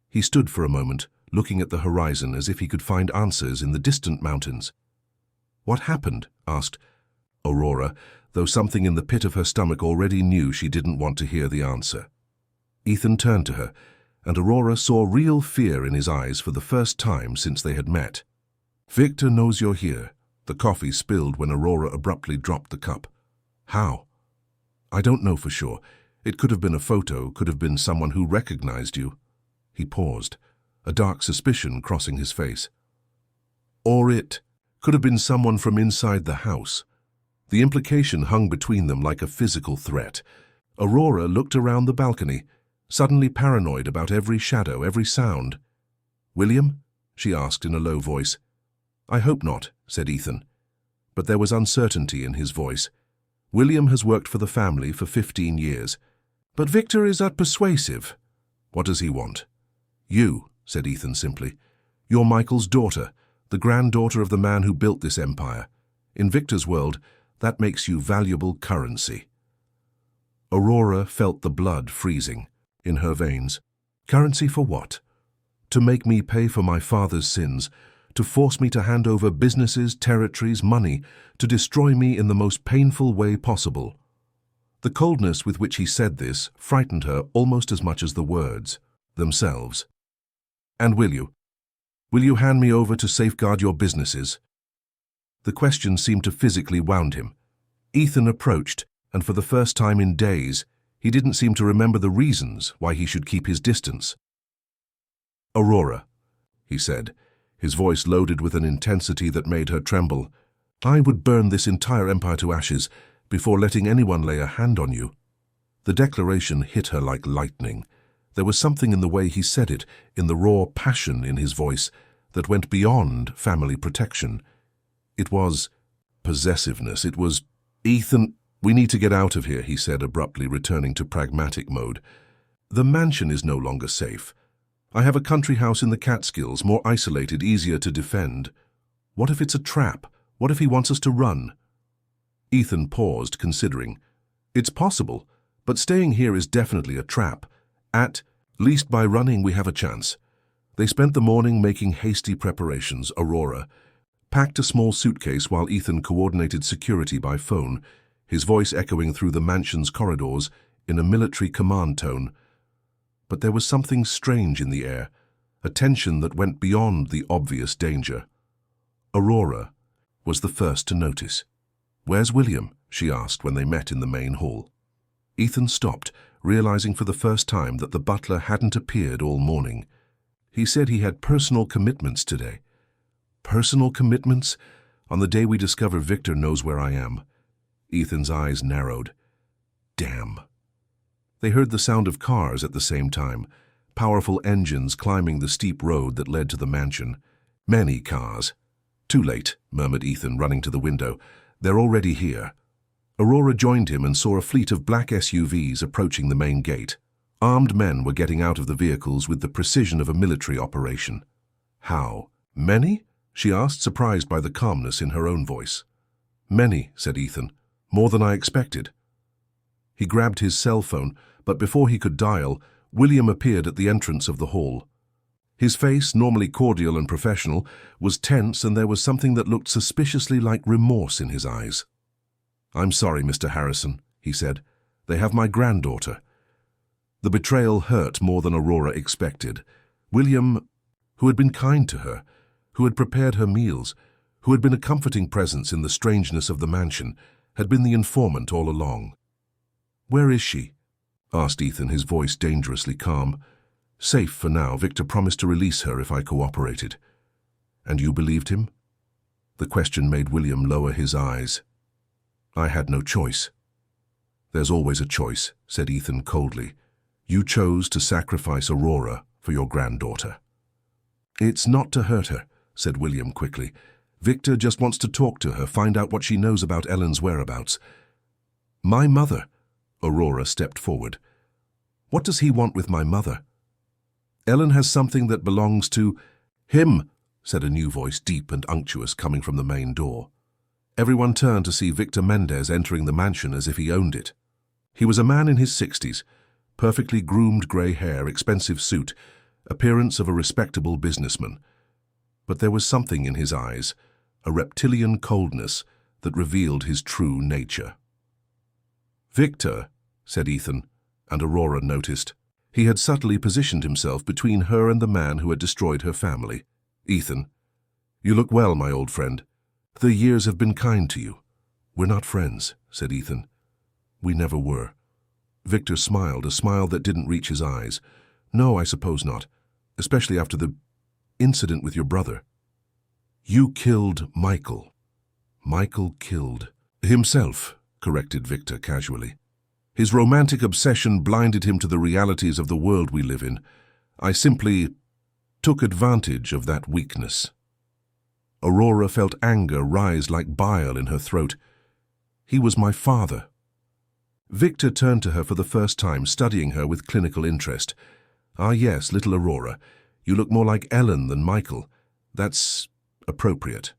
he stood for a moment, looking at the horizon as if he could find answers in the distant mountains. "What happened?" asked Aurora, though something in the pit of her stomach already knew she didn't want to hear the answer. Ethan turned to her, and Aurora saw real fear in his eyes for the first time since they had met. "Victor knows you're here." The coffee spilled when Aurora abruptly dropped the cup. "How?" "I don't know for sure. It could have been a photo, could have been someone who recognized you." He paused, a dark suspicion crossing his face. "Or it could have been someone from inside the house." The implication hung between them like a physical threat. Aurora looked around the balcony, suddenly paranoid about every shadow, every sound. "William?" she asked in a low voice. "I hope not," said Ethan. But there was uncertainty in his voice. "William has worked for the family for 15 years. But Victor is persuasive." "What does he want?" "You," said Ethan simply. "You're Michael's daughter, the granddaughter of the man who built this empire. In Victor's world, that makes you valuable currency." Aurora felt the blood freezing in her veins. "Currency for what?" "To make me pay for my father's sins, to force me to hand over businesses, territories, money, to destroy me in the most painful way possible." The coldness with which he said this frightened her almost as much as the words themselves. "And will you hand me over to safeguard your businesses?" The question seemed to physically wound him. Ethan approached, and for the first time in days, he didn't seem to remember the reasons why he should keep his distance. "Aurora," he said, his voice loaded with an intensity that made her tremble, "I would burn this entire empire to ashes before letting anyone lay a hand on you." The declaration hit her like lightning. There was something in the way he said it, in the raw passion in his voice, that went beyond family protection. It was possessiveness. It was, "Ethan, we need to get out of here," he said abruptly, returning to pragmatic mode. "The mansion is no longer safe. I have a country house in the Catskills, more isolated, easier to defend. What if it's a trap? What if he wants us to run?" Ethan paused, considering. "It's possible, but staying here is definitely a trap. At least by running we have a chance." They spent the morning making hasty preparations. Aurora packed a small suitcase while Ethan coordinated security by phone, his voice echoing through the mansion's corridors in a military command tone. But there was something strange in the air, a tension that went beyond the obvious danger. Aurora was the first to notice. "Where's William?" she asked when they met in the main hall. Ethan stopped, realizing for the first time that the butler hadn't appeared all morning. He said he had personal commitments today. "Personal commitments? On the day we discover Victor knows where I am." Ethan's eyes narrowed. Damn. They heard the sound of cars at the same time, powerful engines climbing the steep road that led to the mansion. Many cars. "Too late," murmured Ethan, running to the window. "They're already here." Aurora joined him and saw a fleet of black SUVs approaching the main gate. Armed men were getting out of the vehicles with the precision of a military operation. "How? Many?" she asked, surprised by the calmness in her own voice. "Many," said Ethan. "More than I expected." He grabbed his cell phone, but before he could dial, William appeared at the entrance of the hall. His face, normally cordial and professional, was tense, and there was something that looked suspiciously like remorse in his eyes. "I'm sorry, Mr. Harrison," he said. "They have my granddaughter." The betrayal hurt more than Aurora expected. William, who had been kind to her, who had prepared her meals, who had been a comforting presence in the strangeness of the mansion, had been the informant all along. "Where is she?" asked Ethan, his voice dangerously calm. "Safe for now. Victor promised to release her if I cooperated." "And you believed him?" The question made William lower his eyes. "I had no choice." "There's always a choice," said Ethan coldly. "You chose to sacrifice Aurora for your granddaughter." "It's not to hurt her," said William quickly. "Victor just wants to talk to her, find out what she knows about Ellen's whereabouts." "My mother," Aurora stepped forward. What does he want with my mother? Ellen has something that belongs to him, said a new voice, deep and unctuous, coming from the main door. Everyone turned to see Victor Mendez entering the mansion as if he owned it. He was a man in his 60s, perfectly groomed grey hair, expensive suit, appearance of a respectable businessman. But there was something in his eyes, a reptilian coldness that revealed his true nature. Victor, said Ethan, and Aurora noticed. He had subtly positioned himself between her and the man who had destroyed her family. Ethan, you look well, my old friend. The years have been kind to you. We're not friends, said Ethan. We never were. Victor smiled, a smile that didn't reach his eyes. No, I suppose not, especially after the incident with your brother. You killed Michael. Michael killed himself, corrected Victor casually. His romantic obsession blinded him to the realities of the world we live in. I simply took advantage of that weakness. Aurora felt anger rise like bile in her throat. He was my father. Victor turned to her for the first time, studying her with clinical interest. Ah yes, little Aurora, you look more like Ellen than Michael. That's appropriate.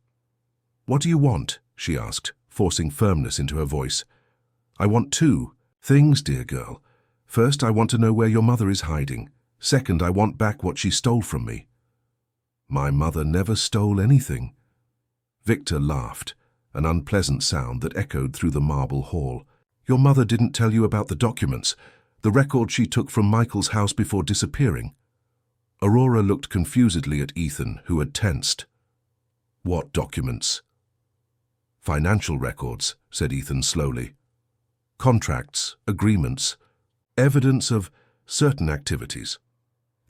What do you want? She asked, forcing firmness into her voice. I want two things, dear girl. First, I want to know where your mother is hiding. Second, I want back what she stole from me. My mother never stole anything. Victor laughed, an unpleasant sound that echoed through the marble hall. Your mother didn't tell you about the documents, the record she took from Michael's house before disappearing. Aurora looked confusedly at Ethan, who had tensed. What documents? Financial records, said Ethan slowly. Contracts, agreements, evidence of certain activities.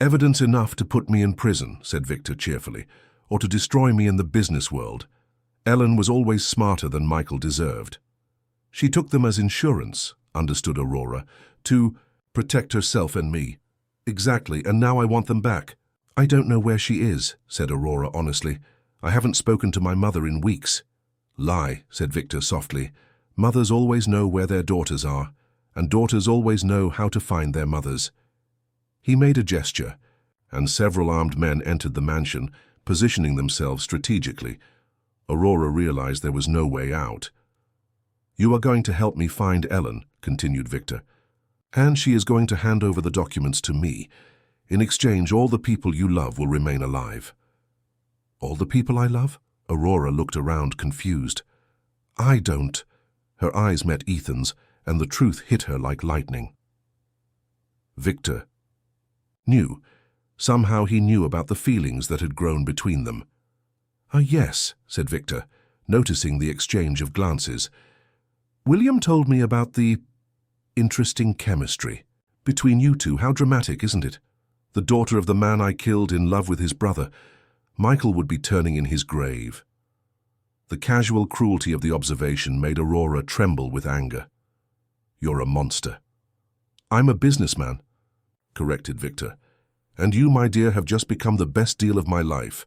Evidence enough to put me in prison, said Victor cheerfully, or to destroy me in the business world. Ellen was always smarter than Michael deserved. She took them as insurance, understood Aurora, to protect herself and me. Exactly, and now I want them back. I don't know where she is, said Aurora honestly. I haven't spoken to my mother in weeks. Lie, said Victor softly. Mothers always know where their daughters are, and daughters always know how to find their mothers. He made a gesture, and several armed men entered the mansion, positioning themselves strategically. Aurora realized there was no way out. You are going to help me find Ellen, continued Victor, and she is going to hand over the documents to me. In exchange, all the people you love will remain alive. All the people I love? Aurora looked around, confused. I don't. Her eyes met Ethan's, and the truth hit her like lightning. Victor knew. Somehow he knew about the feelings that had grown between them. Ah, yes, said Victor, noticing the exchange of glances. William told me about the interesting chemistry between you two. How dramatic, isn't it? The daughter of the man I killed in love with his brother. Michael would be turning in his grave. The casual cruelty of the observation made Aurora tremble with anger. You're a monster. I'm a businessman, corrected Victor. And you, my dear, have just become the best deal of my life.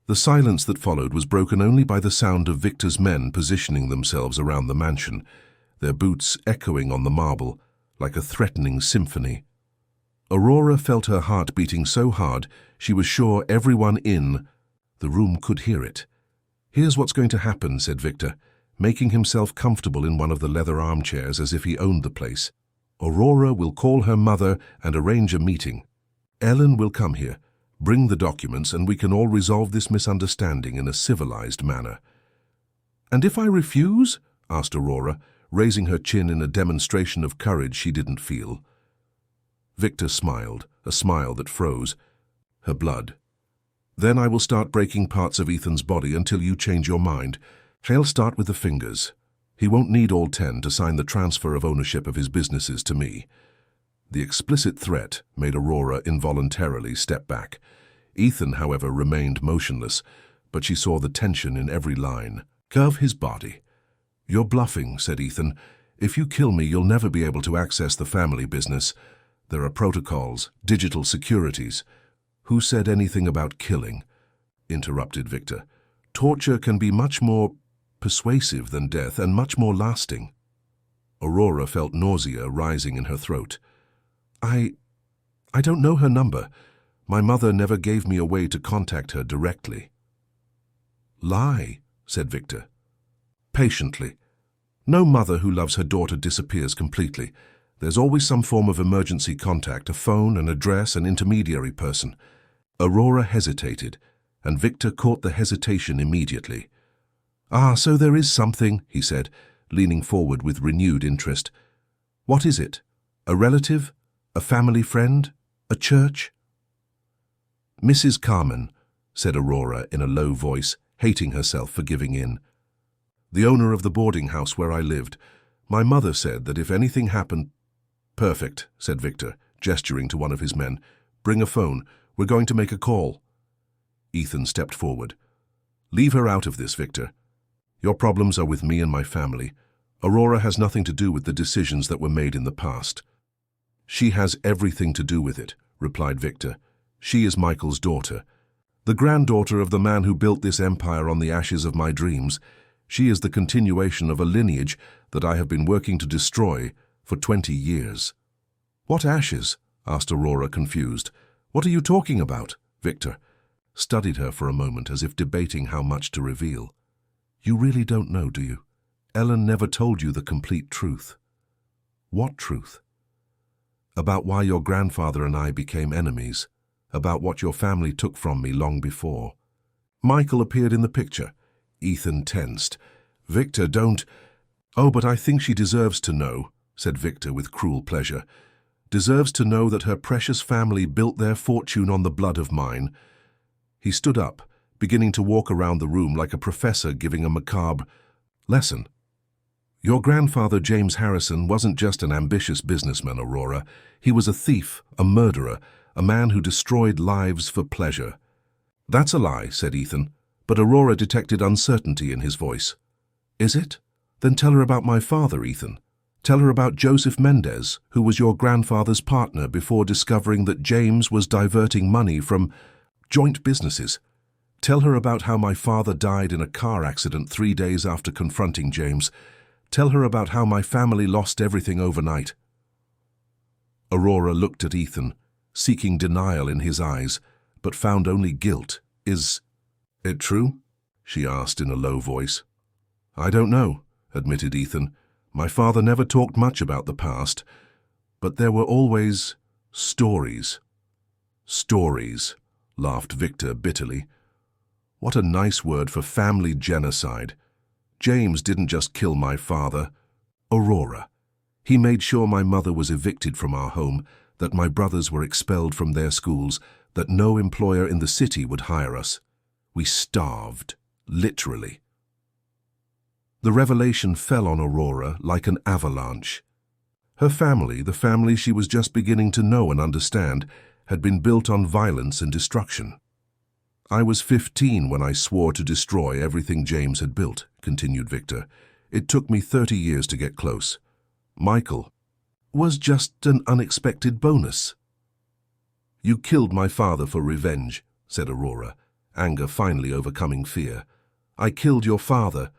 The silence that followed was broken only by the sound of Victor's men positioning themselves around the mansion, their boots echoing on the marble like a threatening symphony. Aurora felt her heart beating so hard she was sure everyone in the room could hear it. Here's what's going to happen, said Victor, making himself comfortable in one of the leather armchairs as if he owned the place. Aurora will call her mother and arrange a meeting. Ellen will come here, bring the documents, and we can all resolve this misunderstanding in a civilized manner. And if I refuse? Asked Aurora, raising her chin in a demonstration of courage she didn't feel. Victor smiled, a smile that froze her blood. Then I will start breaking parts of Ethan's body until you change your mind. I'll start with the fingers. He won't need all 10 to sign the transfer of ownership of his businesses to me. The explicit threat made Aurora involuntarily step back. Ethan, however, remained motionless, but she saw the tension in every line. Curve his body. You're bluffing, said Ethan. If you kill me, you'll never be able to access the family business. There are protocols, digital securities. Who said anything about killing? Interrupted Victor. Torture can be much more persuasive than death and much more lasting. Aurora felt nausea rising in her throat. I don't know her number. My mother never gave me a way to contact her directly." "Lie," said Victor. Patiently. "No mother who loves her daughter disappears completely. There's always some form of emergency contact, a phone, an address, an intermediary person." Aurora hesitated, and Victor caught the hesitation immediately. "Ah, so there is something," he said, leaning forward with renewed interest. "What is it? A relative? A family friend? A church?" "Mrs. Carmen," said Aurora in a low voice, hating herself for giving in. "The owner of the boarding house where I lived. My mother said that if anything happened—" "Perfect," said Victor, gesturing to one of his men. "Bring a phone. We're going to make a call." Ethan stepped forward. "Leave her out of this, Victor. Your problems are with me and my family. Aurora has nothing to do with the decisions that were made in the past." "She has everything to do with it," replied Victor. "She is Michael's daughter, the granddaughter of the man who built this empire on the ashes of my dreams. She is the continuation of a lineage that I have been working to destroy for 20 years. "What ashes?" asked Aurora, confused. "What are you talking about?" Victor studied her for a moment as if debating how much to reveal. "You really don't know, do you? Ellen never told you the complete truth." "What truth?" "About why your grandfather and I became enemies, about what your family took from me long before." Michael appeared in the picture. Ethan tensed. "Victor, don't—" "Oh, but I think she deserves to know," said Victor with cruel pleasure. "Deserves to know that her precious family built their fortune on the blood of mine." He stood up, beginning to walk around the room like a professor giving a macabre lesson. "Your grandfather, James Harrison, wasn't just an ambitious businessman, Aurora. He was a thief, a murderer, a man who destroyed lives for pleasure." "That's a lie," said Ethan, but Aurora detected uncertainty in his voice. "Is it? Then tell her about my father, Ethan. Tell her about Joseph Mendez, who was your grandfather's partner before discovering that James was diverting money from joint businesses. Tell her about how my father died in a car accident 3 days after confronting James. Tell her about how my family lost everything overnight." Aurora looked at Ethan, seeking denial in his eyes, but found only guilt. "Is it true?" she asked in a low voice. "I don't know," admitted Ethan. "My father never talked much about the past, but there were always stories." "Stories," laughed Victor bitterly. "What a nice word for family genocide. James didn't just kill my father, Aurora. He made sure my mother was evicted from our home, that my brothers were expelled from their schools, that no employer in the city would hire us. We starved, literally." The revelation fell on Aurora like an avalanche. Her family, the family she was just beginning to know and understand, had been built on violence and destruction. "I was 15 when I swore to destroy everything James had built," continued Victor. "It took me 30 years to get close. Michael was just an unexpected bonus." "You killed my father for revenge," said Aurora, anger finally overcoming fear. "I killed your father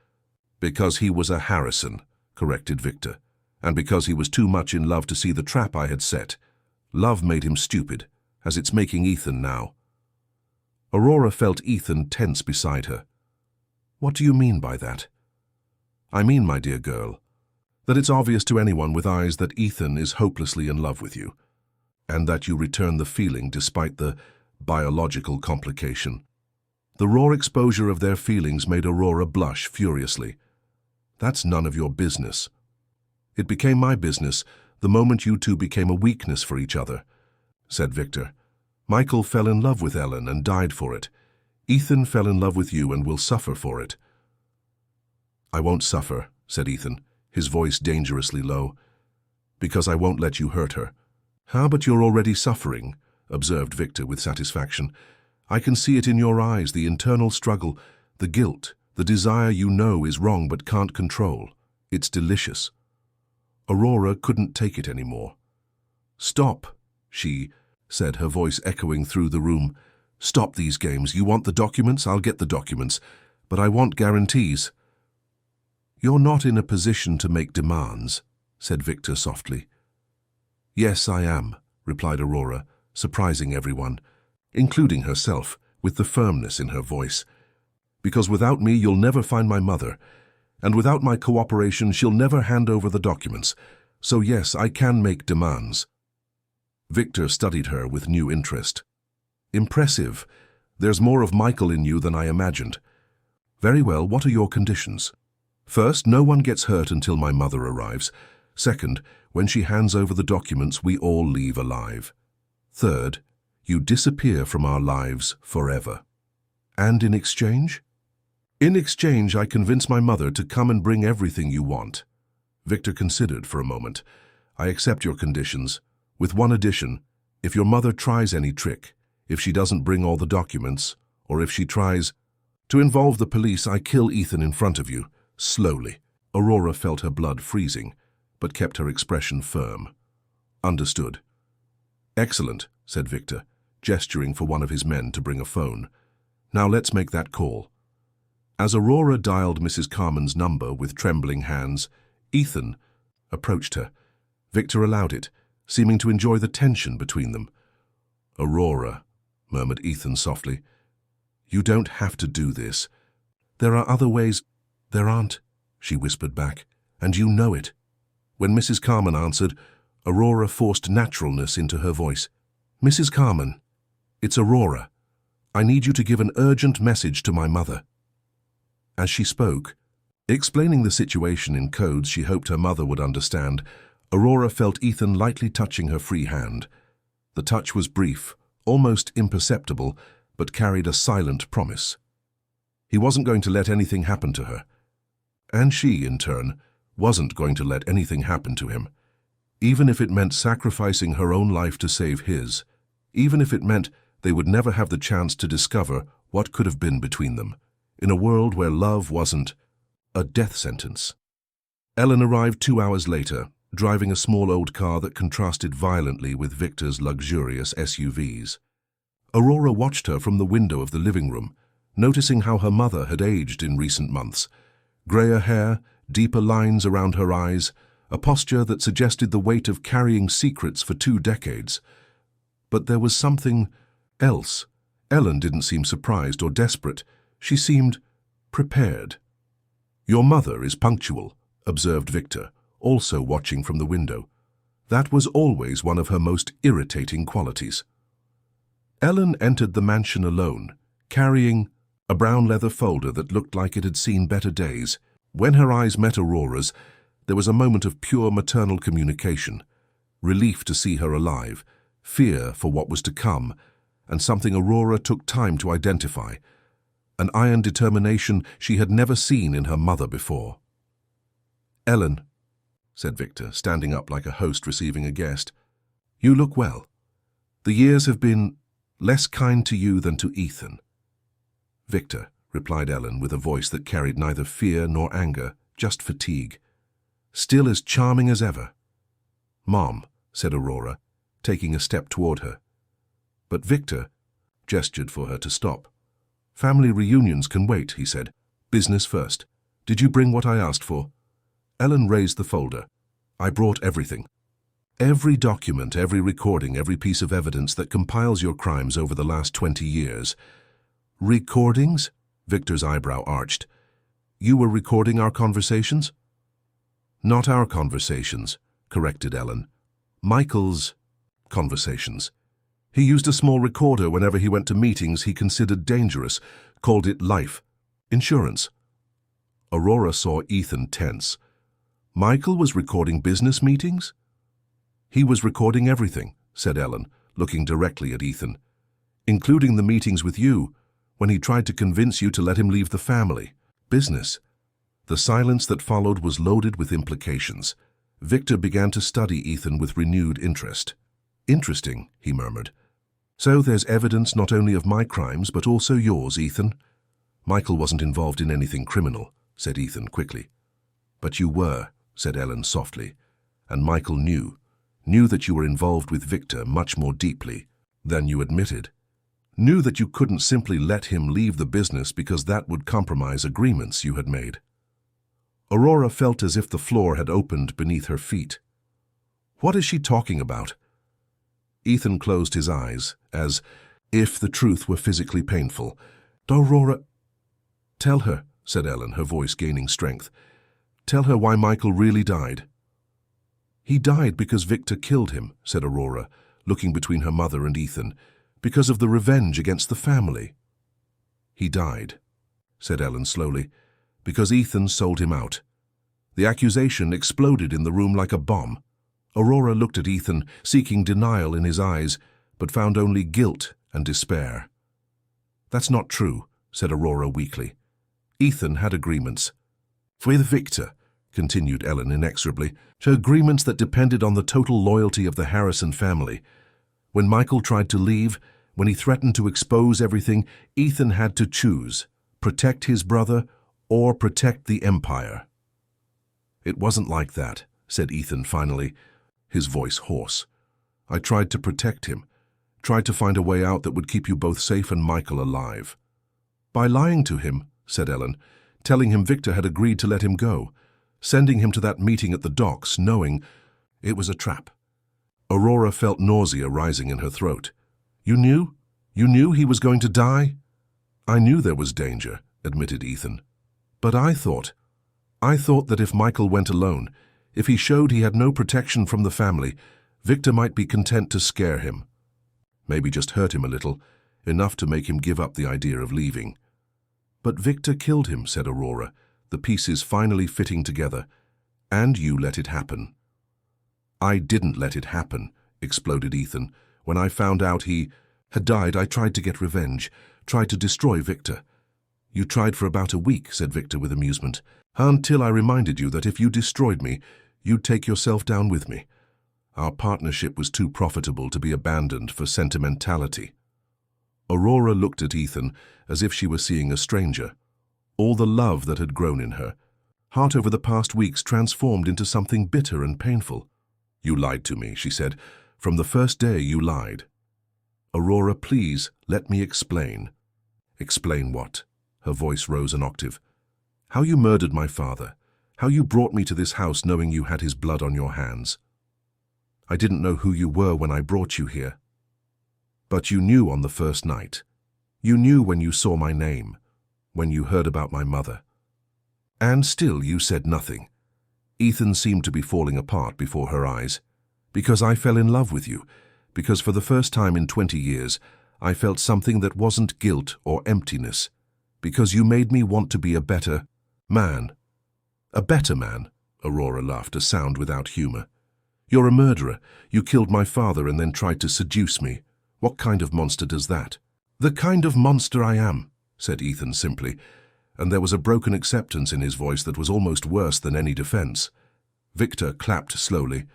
because he was a Harrison," corrected Victor, "and because he was too much in love to see the trap I had set. Love made him stupid, as it's making Ethan now." Aurora felt Ethan tense beside her. "What do you mean by that?" "I mean, my dear girl, that it's obvious to anyone with eyes that Ethan is hopelessly in love with you, and that you return the feeling despite the biological complication." The raw exposure of their feelings made Aurora blush furiously. "That's none of your business." "It became my business the moment you two became a weakness for each other," said Victor. "Michael fell in love with Ellen and died for it. Ethan fell in love with you and will suffer for it." "I won't suffer," said Ethan, his voice dangerously low, "because I won't let you hurt her." "Ah, but you're already suffering," observed Victor with satisfaction. "I can see it in your eyes, the internal struggle, the guilt, the desire you know is wrong but can't control. It's delicious." Aurora couldn't take it anymore. "Stop," she said, her voice echoing through the room. "Stop these games. You want the documents? I'll get the documents. But I want guarantees." "You're not in a position to make demands," said Victor softly. "Yes, I am," replied Aurora, surprising everyone, including herself, with the firmness in her voice. "Because without me you'll never find my mother, and without my cooperation she'll never hand over the documents. So yes, I can make demands." Victor studied her with new interest. "Impressive. There's more of Michael in you than I imagined. Very well, what are your conditions? First, no one gets hurt until my mother arrives. Second, when she hands over the documents, we all leave alive. Third, you disappear from our lives forever. And in exchange?" "In exchange, I convince my mother to come and bring everything you want." Victor considered for a moment. "I accept your conditions, with one addition. If your mother tries any trick, if she doesn't bring all the documents, or if she tries to involve the police, I kill Ethan in front of you, slowly." Aurora felt her blood freezing, but kept her expression firm. "Understood." "Excellent," said Victor, gesturing for one of his men to bring a phone. "Now let's make that call." As Aurora dialed Mrs. Carmen's number with trembling hands, Ethan approached her. Victor allowed it, seeming to enjoy the tension between them. "Aurora," murmured Ethan softly, "you don't have to do this. There are other ways." "There aren't," she whispered back, "and you know it." When Mrs. Carmen answered, Aurora forced naturalness into her voice. "Mrs. Carmen, it's Aurora. I need you to give an urgent message to my mother." As she spoke, explaining the situation in codes she hoped her mother would understand, Aurora felt Ethan lightly touching her free hand. The touch was brief, almost imperceptible, but carried a silent promise. He wasn't going to let anything happen to her. And she, in turn, wasn't going to let anything happen to him. Even if it meant sacrificing her own life to save his, even if it meant they would never have the chance to discover what could have been between them, in a world where love wasn't a death sentence. Ellen arrived 2 hours later, driving a small old car that contrasted violently with Victor's luxurious SUVs. Aurora watched her from the window of the living room, noticing how her mother had aged in recent months. Grayer hair, deeper lines around her eyes, a posture that suggested the weight of carrying secrets for 2 decades. But there was something else. Ellen didn't seem surprised or desperate. She seemed prepared. "Your mother is punctual," observed Victor, also watching from the window. That was always one of her most irritating qualities. Ellen entered the mansion alone, carrying a brown leather folder that looked like it had seen better days. When her eyes met Aurora's, there was a moment of pure maternal communication, relief to see her alive, fear for what was to come, and something Aurora took time to identify, an iron determination she had never seen in her mother before. "Ellen," said Victor, standing up like a host receiving a guest, "you look well. The years have been less kind to you than to Ethan." "Victor," replied Ellen with a voice that carried neither fear nor anger, just fatigue. "Still as charming as ever." "Mom," said Aurora, taking a step toward her. But Victor gestured for her to stop. "Family reunions can wait," he said. "Business first. Did you bring what I asked for?" Ellen raised the folder. "I brought everything. Every document, every recording, every piece of evidence that compiles your crimes over the last 20 years. "Recordings?" Victor's eyebrow arched. "You were recording our conversations?" "Not our conversations," corrected Ellen. "Michael's conversations. He used a small recorder whenever he went to meetings he considered dangerous, called it life insurance." Aurora saw Ethan tense. "Michael was recording business meetings?" "He was recording everything," said Ellen, looking directly at Ethan, "including the meetings with you, when he tried to convince you to let him leave the family. Business." The silence that followed was loaded with implications. Victor began to study Ethan with renewed interest. "Interesting," he murmured. "So there's evidence not only of my crimes, but also yours, Ethan." "Michael wasn't involved in anything criminal," said Ethan quickly. "But you were," said Ellen softly, "and Michael knew that you were involved with Victor much more deeply than you admitted. Knew that you couldn't simply let him leave the business because that would compromise agreements you had made." Aurora felt as if the floor had opened beneath her feet. What is she talking about? Ethan closed his eyes, as if the truth were physically painful. Aurora... Tell her, said Ellen, her voice gaining strength. Tell her why Michael really died. He died because Victor killed him, said Aurora, looking between her mother and Ethan, because of the revenge against the family. He died, said Ellen slowly, because Ethan sold him out. The accusation exploded in the room like a bomb. Aurora looked at Ethan, seeking denial in his eyes, but found only guilt and despair. That's not true, said Aurora weakly. Ethan had agreements. With Victor, continued Ellen inexorably, agreements that depended on the total loyalty of the Harrison family. When Michael tried to leave, when he threatened to expose everything, Ethan had to choose, protect his brother or protect the empire. It wasn't like that, said Ethan finally, his voice hoarse. I tried to protect him, tried to find a way out that would keep you both safe and Michael alive. By lying to him, said Ellen, telling him Victor had agreed to let him go, sending him to that meeting at the docks, knowing it was a trap. Aurora felt nausea rising in her throat. You knew? You knew he was going to die? I knew there was danger, admitted Ethan. But I thought that if Michael went alone, if he showed he had no protection from the family, Victor might be content to scare him. Maybe just hurt him a little, enough to make him give up the idea of leaving. But Victor killed him, said Aurora, the pieces finally fitting together. And you let it happen. I didn't let it happen, exploded Ethan. When I found out he had died, I tried to get revenge, tried to destroy Victor. You tried for about a week, said Victor with amusement, until I reminded you that if you destroyed me, you'd take yourself down with me. Our partnership was too profitable to be abandoned for sentimentality. Aurora looked at Ethan as if she were seeing a stranger. All the love that had grown in her, heart over the past weeks transformed into something bitter and painful. You lied to me, she said. From the first day you lied. Aurora, please, let me explain. Explain what? Her voice rose an octave. How you murdered my father. How you brought me to this house knowing you had his blood on your hands. I didn't know who you were when I brought you here. But you knew on the first night. You knew when you saw my name, when you heard about my mother. And still you said nothing. Ethan seemed to be falling apart before her eyes. Because I fell in love with you. Because for the first time in 20 years, I felt something that wasn't guilt or emptiness. Because you made me want to be a better man. A better man, Aurora laughed, a sound without humor. You're a murderer. You killed my father and then tried to seduce me. What kind of monster does that? The kind of monster I am, said Ethan simply, and there was a broken acceptance in his voice that was almost worse than any defense. Victor clapped slowly.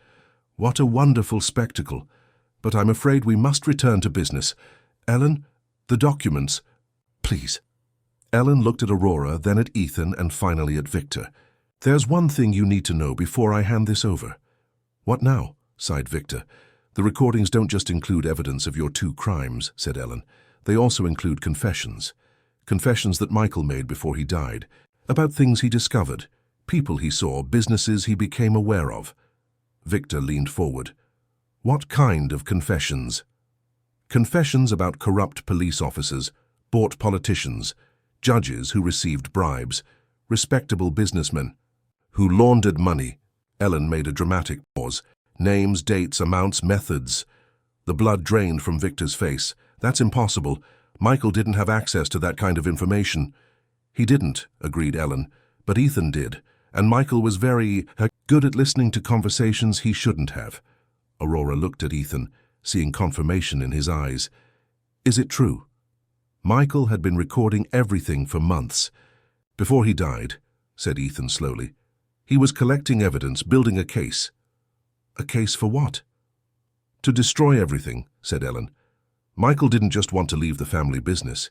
What a wonderful spectacle. But I'm afraid we must return to business. Ellen, the documents. Please. Ellen looked at Aurora, then at Ethan, and finally at Victor. There's one thing you need to know before I hand this over. What now? Sighed Victor. The recordings don't just include evidence of your two crimes, said Ellen. They also include confessions. Confessions that Michael made before he died, about things he discovered, people he saw, businesses he became aware of. Victor leaned forward. What kind of confessions? Confessions about corrupt police officers, bought politicians, judges who received bribes, respectable businessmen who laundered money. Ellen made a dramatic pause. Names, dates, amounts, methods. The blood drained from Victor's face. That's impossible. Michael didn't have access to that kind of information. He didn't, agreed Ellen, but Ethan did, and Michael was very good at listening to conversations he shouldn't have. Aurora looked at Ethan, seeing confirmation in his eyes. Is it true? Michael had been recording everything for months. Before he died, said Ethan slowly, he was collecting evidence, building a case. A case for what? To destroy everything, said Ellen. Michael didn't just want to leave the family business.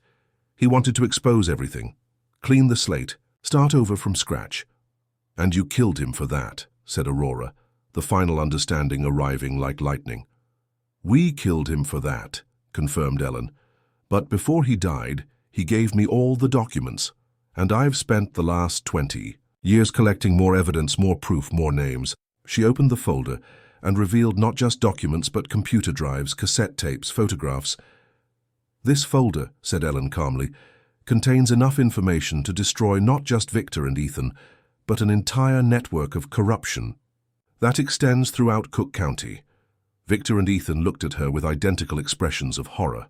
He wanted to expose everything, clean the slate, start over from scratch. And you killed him for that, said Aurora, the final understanding arriving like lightning. We killed him for that, confirmed Ellen. But before he died, he gave me all the documents, and I've spent the last 20, Years collecting more evidence, more proof, more names. She opened the folder and revealed not just documents but computer drives, cassette tapes, photographs. "This folder," said Ellen calmly, "contains enough information to destroy not just Victor and Ethan, but an entire network of corruption that extends throughout Cook County." Victor and Ethan looked at her with identical expressions of horror.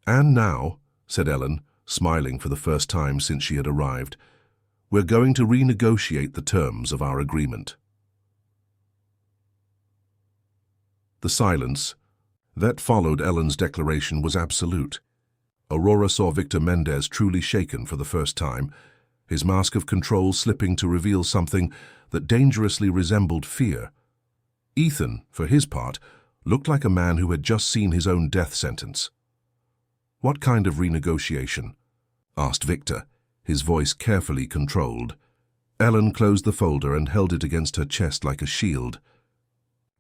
"And now," said Ellen, smiling for the first time since she had arrived, "we're going to renegotiate the terms of our agreement." The silence that followed Ellen's declaration was absolute. Aurora saw Victor Mendez truly shaken for the first time, his mask of control slipping to reveal something that dangerously resembled fear. Ethan, for his part, looked like a man who had just seen his own death sentence. "What kind of renegotiation?" asked Victor, his voice carefully controlled. Ellen closed the folder and held it against her chest like a shield.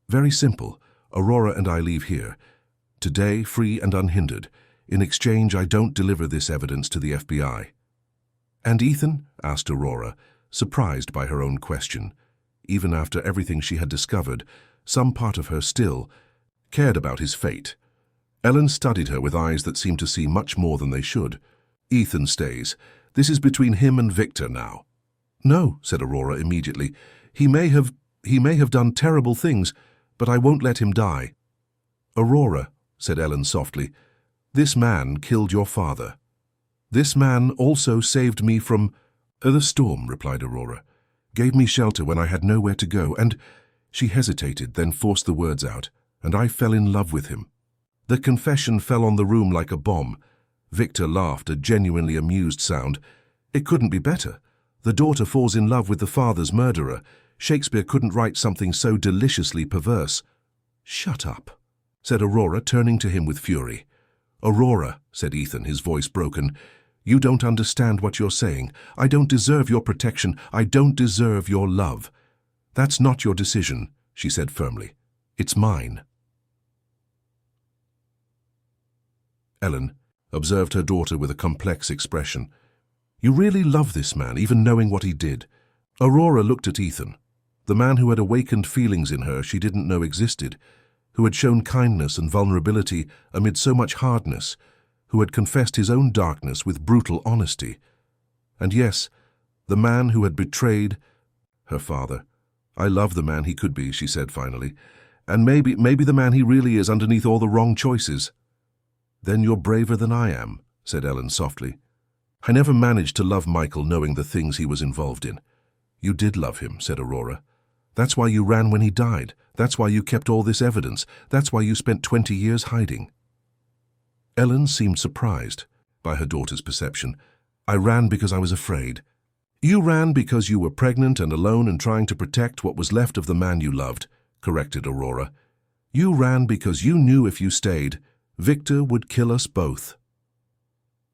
"Very simple. Aurora and I leave here. Today, free and unhindered. In exchange, I don't deliver this evidence to the FBI. "And Ethan?" asked Aurora, surprised by her own question. Even after everything she had discovered, some part of her still cared about his fate. Ellen studied her with eyes that seemed to see much more than they should. "Ethan stays. This is between him and Victor now." "No," said Aurora immediately. He may have done terrible things, but I won't let him die." "Aurora," said Ellen softly, "this man killed your father. This man also saved me from—" "The storm," replied Aurora. "Gave me shelter when I had nowhere to go, and—" She hesitated, then forced the words out, "and I fell in love with him." The confession fell on the room like a bomb. Victor laughed, a genuinely amused sound. "It couldn't be better. The daughter falls in love with the father's murderer. Shakespeare couldn't write something so deliciously perverse." "Shut up," said Aurora, turning to him with fury. "Aurora," said Ethan, his voice broken, "you don't understand what you're saying. I don't deserve your protection. I don't deserve your love." "That's not your decision," she said firmly. "It's mine." Ellen observed her daughter with a complex expression. "You really love this man, even knowing what he did." Aurora looked at Ethan, the man who had awakened feelings in her she didn't know existed, who had shown kindness and vulnerability amid so much hardness, who had confessed his own darkness with brutal honesty. And yes, the man who had betrayed her father. "I love the man he could be," she said finally, "and maybe the man he really is underneath all the wrong choices." "Then you're braver than I am," said Ellen softly. "I never managed to love Michael knowing the things he was involved in." "You did love him," said Aurora. "That's why you ran when he died. That's why you kept all this evidence. That's why you spent 20 years hiding." Ellen seemed surprised by her daughter's perception. "I ran because I was afraid." "You ran because you were pregnant and alone and trying to protect what was left of the man you loved," corrected Aurora. "You ran because you knew if you stayed, Victor would kill us both."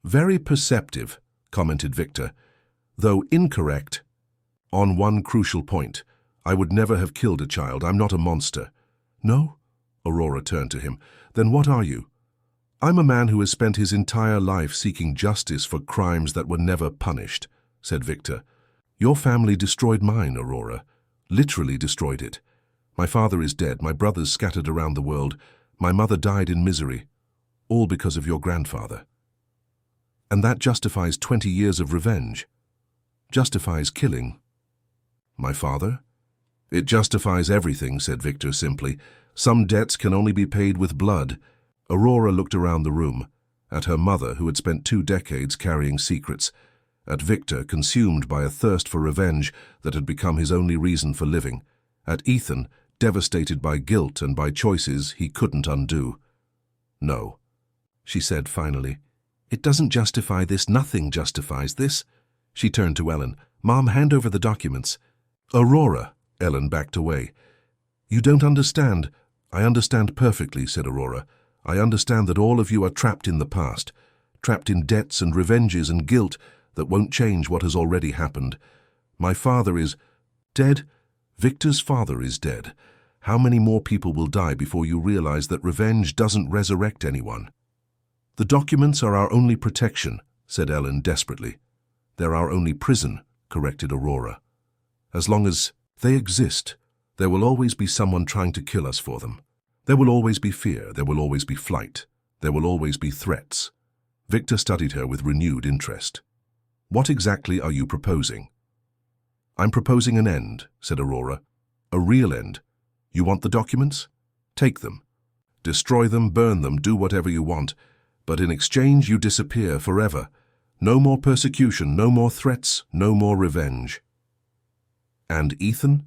"Very perceptive," commented Victor, "though incorrect on one crucial point. I would never have killed a child. I'm not a monster." "No?" Aurora turned to him. "Then what are you?" "I'm a man who has spent his entire life seeking justice for crimes that were never punished," said Victor. "Your family destroyed mine, Aurora. Literally destroyed it. My father is dead, my brothers scattered around the world, my mother died in misery, all because of your grandfather. And that justifies 20 years of revenge. Justifies killing my father?" "It justifies everything," said Victor simply. "Some debts can only be paid with blood." Aurora looked around the room, at her mother who had spent 2 decades carrying secrets, at Victor consumed by a thirst for revenge that had become his only reason for living, at Ethan devastated by guilt and by choices he couldn't undo. "No," she said finally. "It doesn't justify this. Nothing justifies this." She turned to Ellen. "Mom, hand over the documents." "Aurora," Ellen backed away. "You don't understand." "I understand perfectly," said Aurora. "I understand that all of you are trapped in the past, trapped in debts and revenges and guilt that won't change what has already happened. My father is dead. Victor's father is dead. How many more people will die before you realize that revenge doesn't resurrect anyone?" "The documents are our only protection," said Ellen desperately. "They're our only prison," corrected Aurora. As long as they exist, there will always be someone trying to kill us for them. There will always be fear, there will always be flight, there will always be threats. Victor studied her with renewed interest. What exactly are you proposing? I'm proposing an end, said Aurora. A real end. You want the documents? Take them. Destroy them, burn them, do whatever you want. But in exchange you disappear forever. No more persecution, no more threats, no more revenge. And Ethan?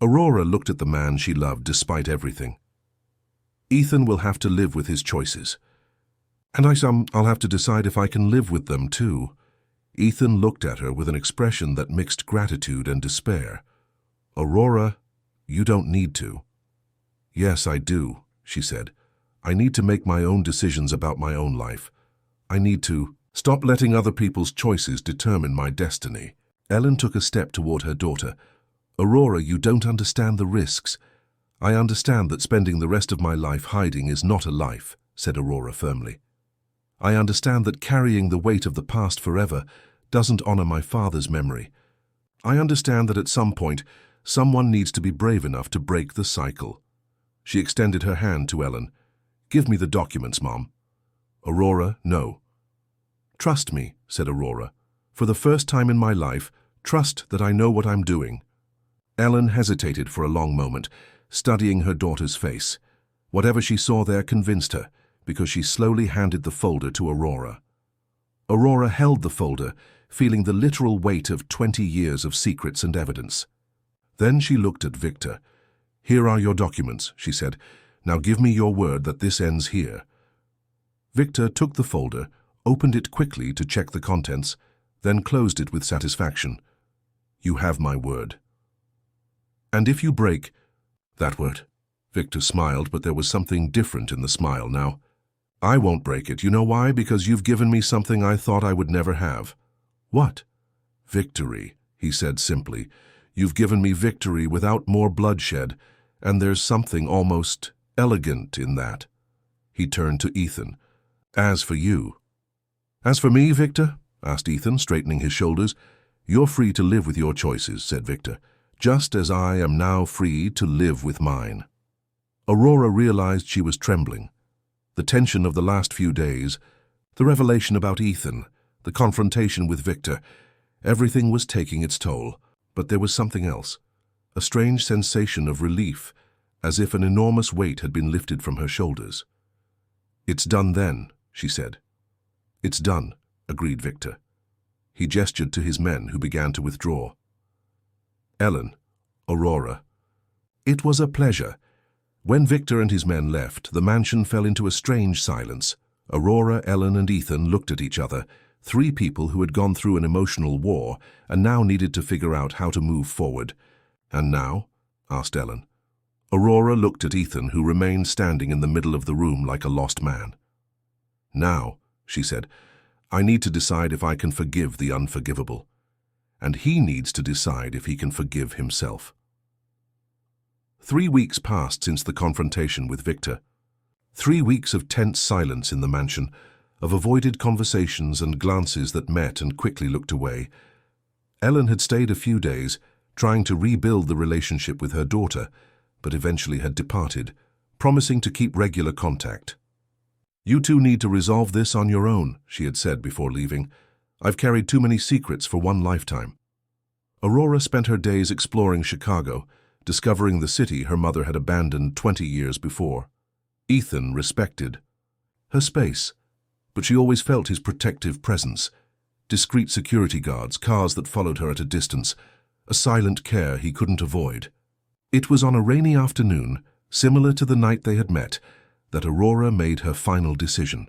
Aurora looked at the man she loved despite everything. Ethan will have to live with his choices. And I'll have to decide if I can live with them too. Ethan looked at her with an expression that mixed gratitude and despair. Aurora, you don't need to. Yes, I do, she said. I need to make my own decisions about my own life. I need to stop letting other people's choices determine my destiny. Ellen took a step toward her daughter. Aurora, you don't understand the risks. I understand that spending the rest of my life hiding is not a life, said Aurora firmly. I understand that carrying the weight of the past forever doesn't honor my father's memory. I understand that at some point, someone needs to be brave enough to break the cycle. She extended her hand to Ellen. Give me the documents, Mom. Aurora, no. Trust me, said Aurora. For the first time in my life, trust that I know what I'm doing. Ellen hesitated for a long moment, studying her daughter's face. Whatever she saw there convinced her, because she slowly handed the folder to Aurora. Aurora held the folder, feeling the literal weight of 20 years of secrets and evidence. Then she looked at Victor. Here are your documents, she said. Now give me your word that this ends here. Victor took the folder, opened it quickly to check the contents, then closed it with satisfaction. You have my word. And if you break that word, Victor smiled, but there was something different in the smile now. I won't break it. You know why? Because you've given me something I thought I would never have. What? Victory, he said simply. You've given me victory without more bloodshed, and there's something almost elegant in that. He turned to Ethan. As for you. As for me, Victor? Asked Ethan, straightening his shoulders. You're free to live with your choices, said Victor, just as I am now free to live with mine. Aurora realized she was trembling. The tension of the last few days, the revelation about Ethan, the confrontation with Victor, everything was taking its toll. But there was something else, a strange sensation of relief, as if an enormous weight had been lifted from her shoulders. It's done then, she said. It's done, agreed Victor. He gestured to his men, who began to withdraw. Ellen, Aurora. It was a pleasure. When Victor and his men left, the mansion fell into a strange silence. Aurora, Ellen, and Ethan looked at each other, three people who had gone through an emotional war and now needed to figure out how to move forward. And now? Asked Ellen. Aurora looked at Ethan, who remained standing in the middle of the room like a lost man. Now, she said, I need to decide if I can forgive the unforgivable. And he needs to decide if he can forgive himself. 3 weeks passed since the confrontation with Victor. 3 weeks of tense silence in the mansion, of avoided conversations and glances that met and quickly looked away. Ellen had stayed a few days, trying to rebuild the relationship with her daughter, but eventually had departed, promising to keep regular contact. You two need to resolve this on your own, she had said before leaving. I've carried too many secrets for one lifetime. Aurora spent her days exploring Chicago, discovering the city her mother had abandoned 20 years before. Ethan respected her space, but she always felt his protective presence. Discreet security guards, cars that followed her at a distance, a silent care he couldn't avoid. It was on a rainy afternoon, similar to the night they had met, that Aurora made her final decision.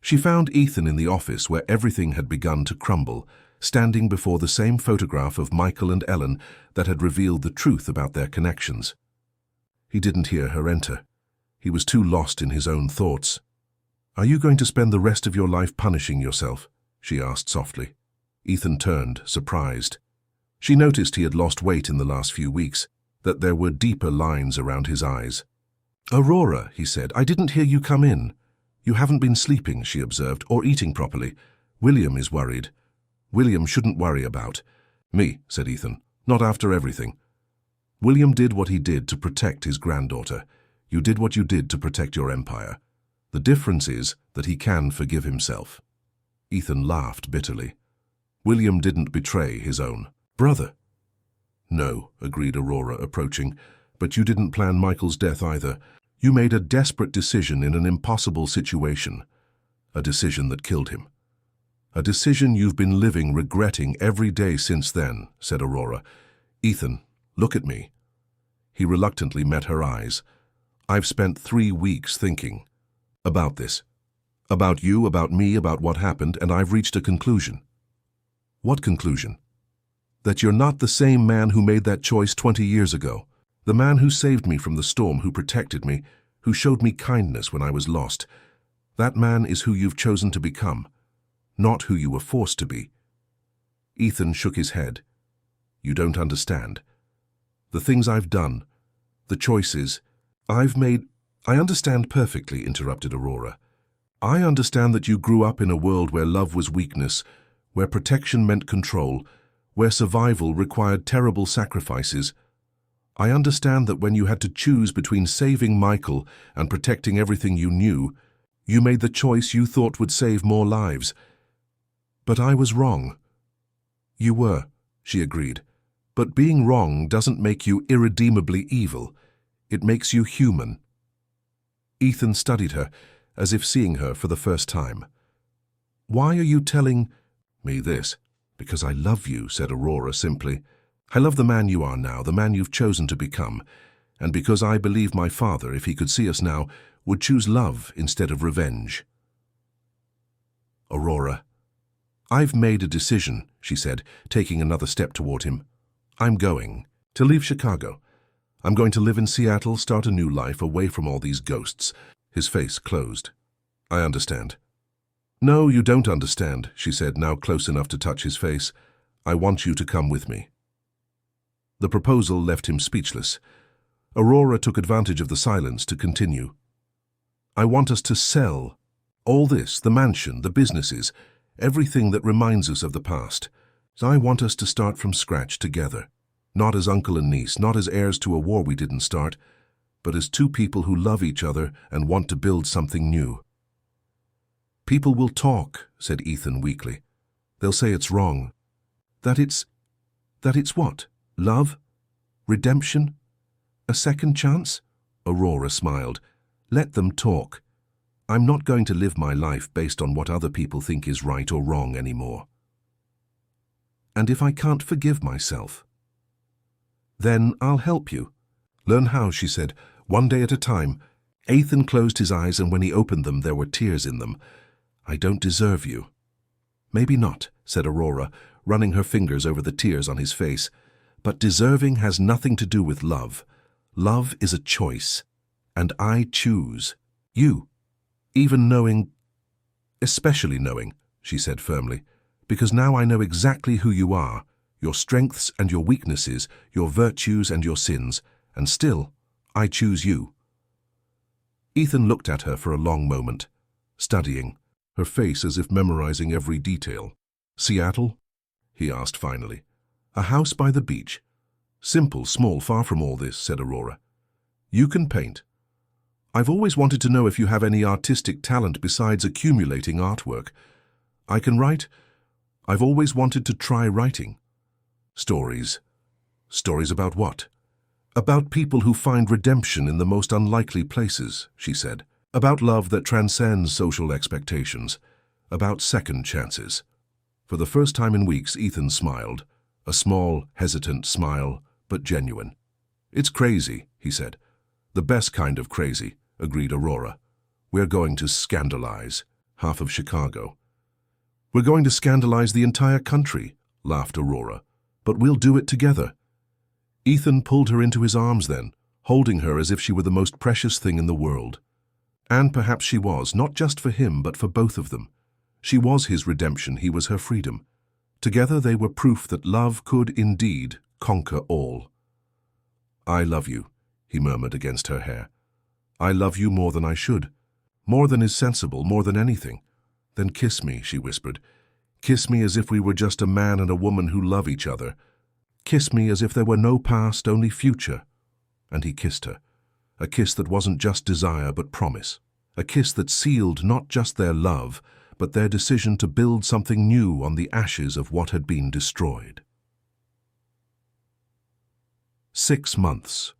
She found Ethan in the office where everything had begun to crumble, standing before the same photograph of Michael and Ellen that had revealed the truth about their connections. He didn't hear her enter. He was too lost in his own thoughts. Are you going to spend the rest of your life punishing yourself? She asked softly. Ethan turned, surprised. She noticed he had lost weight in the last few weeks, that there were deeper lines around his eyes. Aurora, he said, I didn't hear you come in. You haven't been sleeping, she observed, or eating properly. William is worried. William shouldn't worry about. Me, said Ethan. Not after everything. William did what he did to protect his granddaughter. You did what you did to protect your empire. The difference is that he can forgive himself. Ethan laughed bitterly. William didn't betray his own brother. No, agreed Aurora, approaching, but you didn't plan Michael's death either. You made a desperate decision in an impossible situation. A decision that killed him. A decision you've been living regretting every day since then, said Aurora. Ethan, look at me. He reluctantly met her eyes. I've spent 3 weeks thinking about this. About you, about me, about what happened, and I've reached a conclusion. What conclusion? That you're not the same man who made that choice 20 years ago. The man who saved me from the storm, who protected me, who showed me kindness when I was lost. That man is who you've chosen to become, not who you were forced to be. Ethan shook his head. You don't understand. The things I've done, the choices I've made. I understand perfectly, interrupted Aurora. I understand that you grew up in a world where love was weakness, where protection meant control, where survival required terrible sacrifices. I understand that when you had to choose between saving Michael and protecting everything you knew, you made the choice you thought would save more lives. But I was wrong. You were, she agreed. But being wrong doesn't make you irredeemably evil. It makes you human. Ethan studied her, as if seeing her for the first time. Why are you telling me this? Because I love you, said Aurora simply. I love the man you are now, the man you've chosen to become, and because I believe my father, if he could see us now, would choose love instead of revenge. Aurora. I've made a decision, she said, taking another step toward him. I'm going to leave Chicago. I'm going to live in Seattle, start a new life away from all these ghosts. His face closed. I understand. No, you don't understand, she said, now close enough to touch his face. I want you to come with me. The proposal left him speechless. Aurora took advantage of the silence to continue. I want us to sell all this, the mansion, the businesses, everything that reminds us of the past. I want us to start from scratch together. Not as uncle and niece, not as heirs to a war we didn't start, but as two people who love each other and want to build something new. People will talk, said Ethan weakly. They'll say it's wrong. That it's what? Love? Redemption? A second chance? Aurora smiled. Let them talk. I'm not going to live my life based on what other people think is right or wrong anymore. And if I can't forgive myself? Then I'll help you. Learn how, she said, one day at a time. Ethan closed his eyes, and when he opened them, there were tears in them. I don't deserve you. Maybe not, said Aurora, running her fingers over the tears on his face. But deserving has nothing to do with love. Love is a choice, and I choose you. Even knowing, especially knowing, she said firmly, because now I know exactly who you are, your strengths and your weaknesses, your virtues and your sins, and still, I choose you. Ethan looked at her for a long moment, studying, her face as if memorizing every detail. Seattle? He asked finally. A house by the beach. Simple, small, far from all this, said Aurora. You can paint. I've always wanted to know if you have any artistic talent besides accumulating artwork. I can write. I've always wanted to try writing. Stories. Stories about what? About people who find redemption in the most unlikely places, she said. About love that transcends social expectations. About second chances. For the first time in weeks, Ethan smiled. A small, hesitant smile, but genuine. It's crazy, he said. The best kind of crazy, agreed Aurora. We're going to scandalize half of Chicago. We're going to scandalize the entire country, laughed Aurora. But we'll do it together. Ethan pulled her into his arms then, holding her as if she were the most precious thing in the world. And perhaps she was, not just for him, but for both of them. She was his redemption, he was her freedom. Together they were proof that love could indeed conquer all. I love you, he murmured against her hair. I love you more than I should, more than is sensible, more than anything. Then kiss me, she whispered. Kiss me as if we were just a man and a woman who love each other. Kiss me as if there were no past, only future." And he kissed her. A kiss that wasn't just desire but promise. A kiss that sealed not just their love, but their decision to build something new on the ashes of what had been destroyed. 6 months.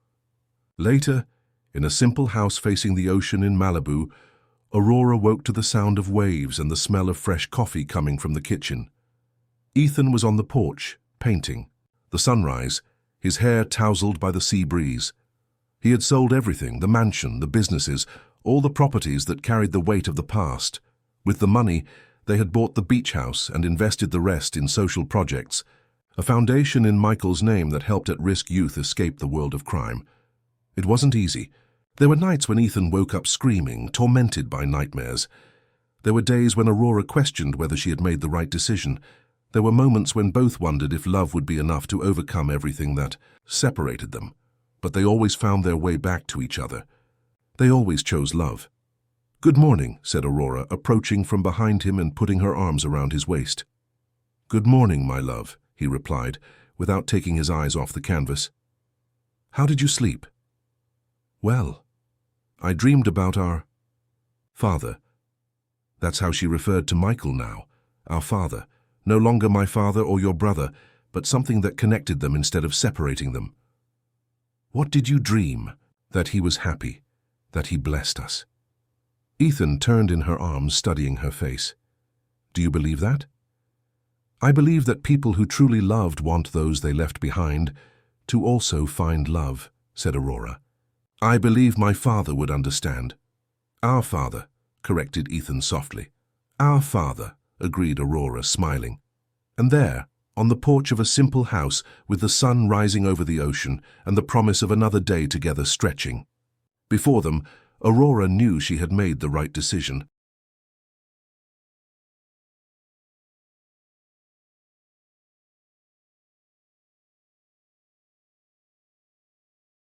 Later, in a simple house facing the ocean in Malibu, Aurora woke to the sound of waves and the smell of fresh coffee coming from the kitchen. Ethan was on the porch, painting. The sunrise, his hair tousled by the sea breeze. He had sold everything, the mansion, the businesses, all the properties that carried the weight of the past. With the money, they had bought the beach house and invested the rest in social projects, a foundation in Michael's name that helped at-risk youth escape the world of crime. It wasn't easy. There were nights when Ethan woke up screaming, tormented by nightmares. There were days when Aurora questioned whether she had made the right decision. There were moments when both wondered if love would be enough to overcome everything that separated them. But they always found their way back to each other. They always chose love. "Good morning," said Aurora, approaching from behind him and putting her arms around his waist. "Good morning, my love," he replied, without taking his eyes off the canvas. "How did you sleep?" "Well, I dreamed about our father." That's how she referred to Michael now. Our father. No longer my father or your brother, but something that connected them instead of separating them. "What did you dream?" "That he was happy, that he blessed us." Ethan turned in her arms, studying her face. "Do you believe that?" "I believe that people who truly loved want those they left behind to also find love," said Aurora. "I believe my father would understand." "Our father," corrected Ethan softly. "Our father," agreed Aurora, smiling. And there, on the porch of a simple house, with the sun rising over the ocean and the promise of another day together stretching before them, Aurora knew she had made the right decision.